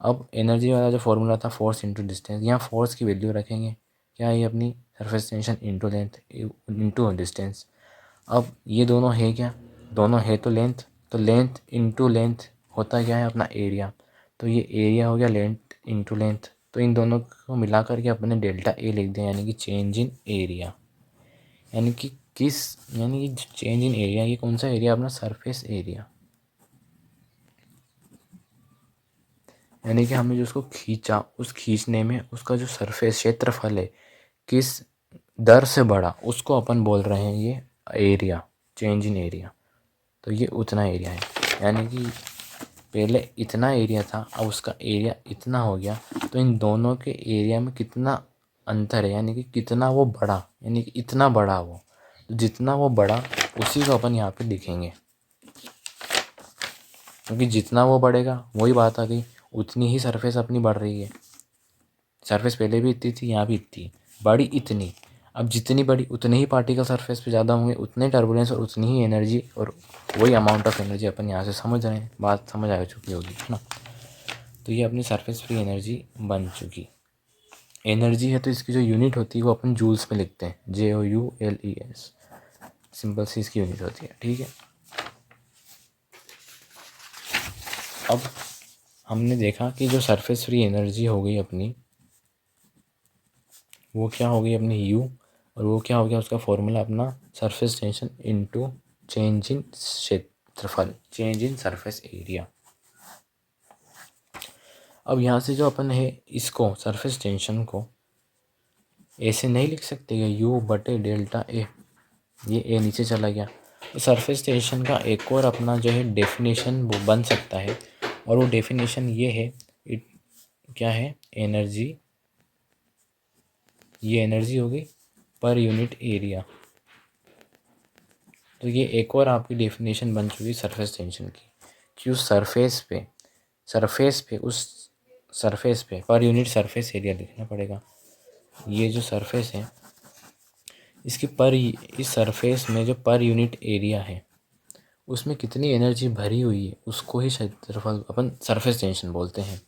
अब एनर्जी वाला जो फॉर्मूला था फोर्स इंटू डिस्टेंस, यहाँ फोर्स की वैल्यू रखेंगे, क्या है अपनी surface tension into length into distance. अब ये दोनों है क्या, दोनों है तो लेंथ, तो लेंथ इंटू लेंथ होता क्या है अपना एरिया। तो ये एरिया हो गया लेंथ इंटू लेंथ, तो इन दोनों को मिला करके अपने डेल्टा ए लिख दें, यानी कि चेंज इन एरिया। यानी कि यानी कि चेंज इन एरिया, ये कौन सा एरिया अपना, सरफेस एरिया। यानी कि हमने जो उसको खींचा, उस खींचने में उसका जो सरफेस क्षेत्रफल है किस दर से बढ़ा, उसको अपन बोल रहे हैं ये एरिया, चेंज इन एरिया। तो ये उतना एरिया है, यानी कि पहले इतना एरिया था, अब उसका एरिया इतना हो गया, तो इन दोनों के एरिया में कितना अंतर है, यानी कि कितना वो बढ़ा, यानी कि इतना बढ़ा वो। तो जितना वो बढ़ा उसी को अपन यहाँ पे लिखेंगे, क्योंकि जितना वो बढ़ेगा वही बात आ गई, उतनी ही सरफेस अपनी बढ़ रही है। सरफेस पहले भी इतनी थी, यहाँ भी इतनी बड़ी, इतनी। अब जितनी बड़ी उतने ही पार्टिकल सरफेस पे ज़्यादा होंगे, उतने टर्बुलेंस और उतनी ही एनर्जी, और वही अमाउंट ऑफ एनर्जी अपन यहाँ से समझ रहे हैं, बात समझ आ चुकी होगी, है ना। तो ये अपनी सरफेस फ्री एनर्जी बन चुकी। एनर्जी है तो इसकी जो यूनिट होती है वो अपन जूल्स में लिखते हैं, JOULES, सिंपल सी इसकी यूनिट होती है, ठीक है। अब हमने देखा कि जो सरफेस फ्री एनर्जी हो गई अपनी, वो क्या हो गई अपनी U, और वो क्या हो गया उसका फॉर्मूला अपना surface tension into change in क्षेत्रफल, चेंज इन सरफेस एरिया। अब यहाँ से जो अपन है इसको सरफेस टेंशन को ऐसे नहीं लिख सकते क्या, U/ΔA, ये A नीचे चला गया। तो सरफेस टेंशन का एक और अपना जो है डेफिनेशन वो बन सकता है, और वो डेफिनेशन ये है, क्या है, एनर्जी, ये एनर्जी हो गई पर यूनिट एरिया। तो ये एक और आपकी डेफिनेशन बन चुकी सरफेस टेंशन की, कि उस सरफेस पे उस सरफेस पे पर यूनिट सरफेस एरिया लिखना पड़ेगा। ये जो सरफेस है इसकी इस सरफेस में जो पर यूनिट एरिया है उसमें कितनी एनर्जी भरी हुई है, उसको ही क्षेत्रफल अपन सरफेस टेंशन बोलते हैं।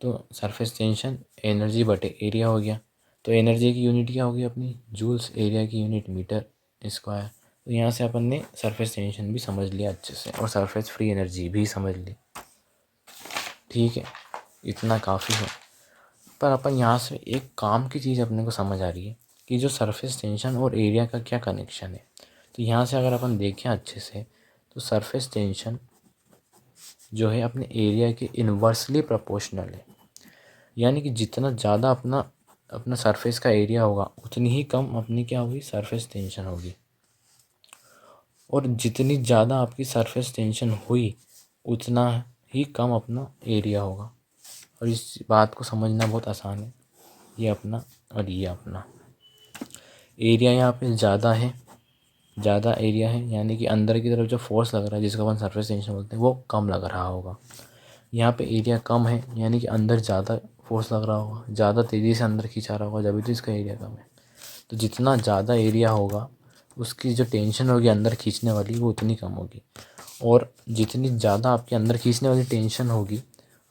तो सरफेस टेंशन एनर्जी बटे एरिया हो गया। तो एनर्जी की यूनिट क्या होगी अपनी, जूल्स, एरिया की यूनिट मीटर स्क्वायर। तो यहाँ से अपन ने सरफेस टेंशन भी समझ लिया अच्छे से, और सरफेस फ्री एनर्जी भी समझ ली, ठीक है, इतना काफ़ी है। पर अपन यहाँ से एक काम की चीज़ अपने को समझ आ रही है कि जो सरफेस टेंशन और एरिया का क्या कनेक्शन है। तो यहाँ से अगर अपन देखें अच्छे से, तो सरफेस टेंशन जो है अपने एरिया के इन्वर्सली प्रोपोर्शनल है, यानी कि जितना ज़्यादा अपना सरफेस का एरिया होगा उतनी ही कम अपनी क्या होगी, सरफेस टेंशन होगी। और जितनी ज़्यादा आपकी सरफेस टेंशन हुई उतना ही कम अपना एरिया होगा। और इस बात को समझना बहुत आसान है, ये अपना और ये अपना एरिया यहाँ पे ज़्यादा है, ज़्यादा एरिया है, यानी कि अंदर की तरफ जो फोर्स लग रहा है जिसको अपन सरफेस टेंशन बोलते हैं वो कम लग रहा होगा। यहाँ पे एरिया कम है, यानी कि अंदर ज़्यादा फोर्स लग रहा होगा, ज़्यादा तेज़ी से अंदर खींचा रहा होगा, जब तो इसका एरिया कम है। तो जितना ज़्यादा एरिया होगा उसकी जो टेंशन होगी अंदर खींचने वाली वो उतनी कम होगी, और जितनी ज़्यादा आपके अंदर खींचने वाली टेंशन होगी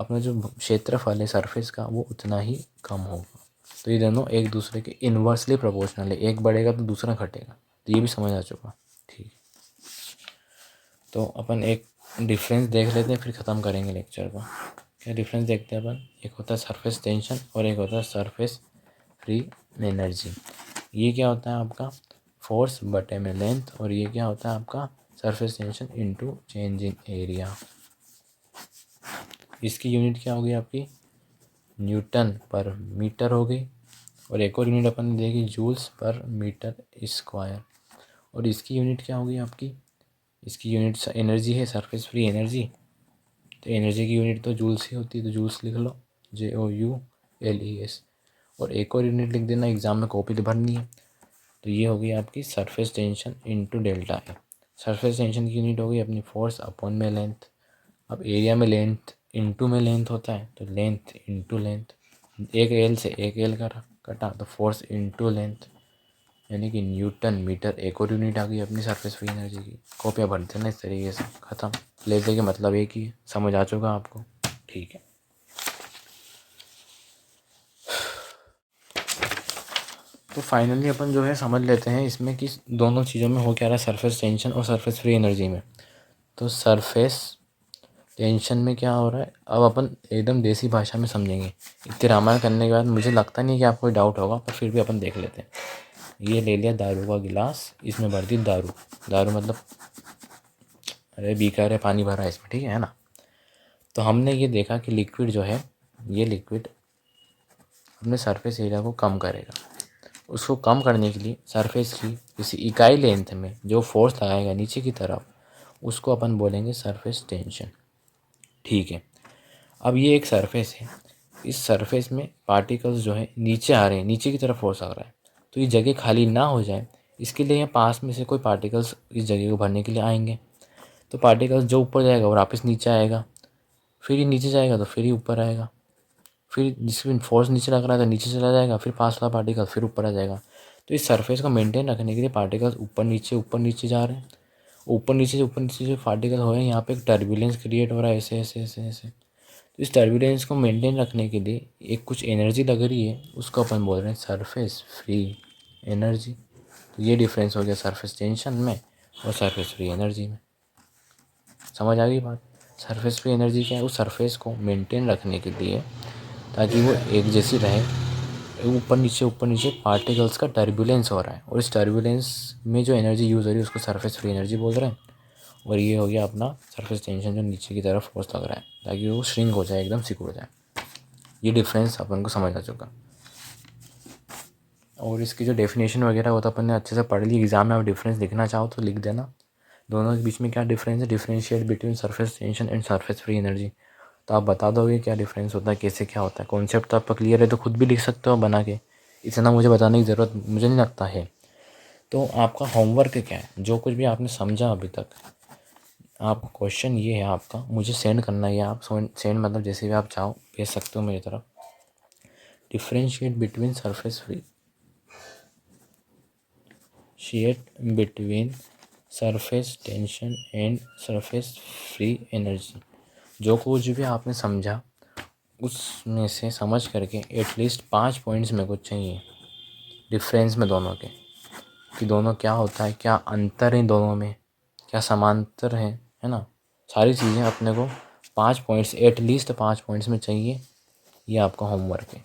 अपना जो क्षेत्रफल है सरफेस का वो उतना ही कम होगा। तो ये दोनों एक दूसरे के इन्वर्सली प्रोपोर्शनल है, एक बढ़ेगा तो दूसरा घटेगा। तो ये भी समझ आ चुका, ठीक। तो अपन एक डिफरेंस देख लेते हैं, फिर ख़त्म करेंगे लेक्चर को। क्या डिफरेंस देखते हैं अपन, एक होता है सरफेस टेंशन और एक होता है सरफेस फ्री एनर्जी। ये क्या होता है आपका, फोर्स बटे में लेंथ, और ये क्या होता है आपका surface tension into change in area. इसकी यूनिट क्या होगी आपकी, न्यूटन पर मीटर हो गई, और एक और यूनिट अपन ने देखी जूल्स पर मीटर स्क्वायर। और इसकी यूनिट क्या होगी आपकी, इसकी यूनिट एनर्जी है, सरफेस फ्री एनर्जी। तो एनर्जी की यूनिट तो जूल्स ही होती है, तो जूल्स लिख लो, JOULES। और एक और यूनिट लिख देना, एग्जाम में कॉपी तो भरनी है। तो ये होगी आपकी surface tension into delta A. Surface tension की यूनिट होगी अपनी फोर्स अपॉन में लेंथ। अब एरिया में लेंथ इनटू में लेंथ होता है, तो लेंथ इनटू लेंथ, एक एल से एक एल कटा तो फोर्स इनटू लेंथ, यानी कि न्यूटन मीटर। एक और यूनिट आ गई अपनी सरफेस फ्री एनर्जी की। कॉपियाँ भरते हैं ना इस तरीके से, ख़त्म। लेते के मतलब एक ही है, समझ आ चुका आपको, ठीक है। तो फाइनली अपन जो है समझ लेते हैं इसमें कि दोनों चीज़ों में हो क्या रहा है, सरफेस टेंशन और सरफेस फ्री एनर्जी में। तो सरफेस टेंशन में क्या हो रहा है, अब अपन एकदम देसी भाषा में समझेंगे। इतने रामायण करने के बाद मुझे लगता नहीं कि आपको कोई डाउट होगा, पर फिर भी अपन देख लेते हैं। ये ले लिया दारू का गिलास, इसमें भर दी दारू, दारू मतलब अरे बीकर है, पानी भरा है इसमें, ठीक है ना। तो हमने ये देखा कि लिक्विड जो है, ये लिक्विड अपने सरफेस एरिया को कम करेगा। उसको कम करने के लिए सरफेस की किसी इकाई लेंथ में जो फोर्स लगाएगा नीचे की तरफ, उसको अपन बोलेंगे सरफेस टेंशन। ठीक है, अब ये एक सरफेस है, इस सरफेस में पार्टिकल्स जो है नीचे आ रहे हैं, नीचे की तरफ फोर्स आ रहा है, तो ये जगह खाली ना हो जाए इसके लिए यहाँ पास में से कोई पार्टिकल्स इस जगह को भरने के लिए आएंगे। तो पार्टिकल्स जो ऊपर जाएगा वो वापस नीचे आएगा, फिर ये नीचे जाएगा तो फिर ये ऊपर आएगा, फिर जिसमें फोर्स नीचे लग रहा था नीचे चला जाएगा, फिर पास वाला पार्टिकल फिर ऊपर आ जाएगा। तो इस सरफेस को मेंटेन रखने के लिए पार्टिकल्स ऊपर नीचे जा रहे हैं, ऊपर नीचे जो पार्टिकल हो रहे हैं यहाँ पे एक टर्बुलेंस क्रिएट हो रहा है, ऐसे ऐसे ऐसे ऐसे। तो इस टर्बुलेंस को मेंटेन रखने के लिए एक कुछ एनर्जी लग रही है, उसको अपन बोल रहे हैं सरफेस फ्री एनर्जी। तो ये डिफरेंस हो गया सरफेस टेंशन में और सरफेस फ्री एनर्जी में। समझ आ गई बात? सरफेस फ्री एनर्जी क्या है? उस सरफेस को मेंटेन रखने के लिए ताकि वो एक जैसी रहे, ऊपर नीचे पार्टिकल्स का टर्बुलेंस हो रहा है, और इस टर्बुलेंस में जो एनर्जी यूज़ हो रही है उसको सरफेस फ्री एनर्जी बोल रहे हैं। और ये हो गया अपना सरफेस टेंशन, जो नीचे की तरफ फोर्स लग रहा है ताकि वो श्रिंक हो जाए, एकदम सिकुड़ जाए। ये डिफरेंस अपन को समझ आ चुका। और इसकी जो डेफिनेशन वगैरह होता अपन ने अच्छे से पढ़ ली, एग्जाम में आप डिफरेंस लिखना चाहो तो लिख देना, दोनों के बीच में क्या डिफरेंस है, differentiate between surface tension and surface free energy. तो आप बता दोगे क्या डिफरेंस होता है, कैसे क्या होता है। कॉन्सेप्ट तो आपका क्लियर है तो खुद भी लिख सकते हो बना के, इतना मुझे बताने की ज़रूरत मुझे नहीं लगता है। तो आपका होमवर्क क्या है, जो कुछ भी आपने समझा अभी तक, आपका क्वेश्चन ये है, आपका मुझे सेंड करना है। आप सेंड मतलब जैसे भी आप चाहो भेज सकते हो मेरी तरफ। Differentiate between surface tension and surface free energy. जो कुछ भी आपने समझा उसमें से समझ करके एटलीस्ट 5 पॉइंट्स मेरे को चाहिए डिफरेंस में दोनों के, कि दोनों क्या होता है, क्या अंतर है दोनों में, क्या समांतर है ना। सारी चीज़ें अपने को 5 पॉइंट्स, एटलीस्ट 5 पॉइंट्स में चाहिए। ये आपका होमवर्क है।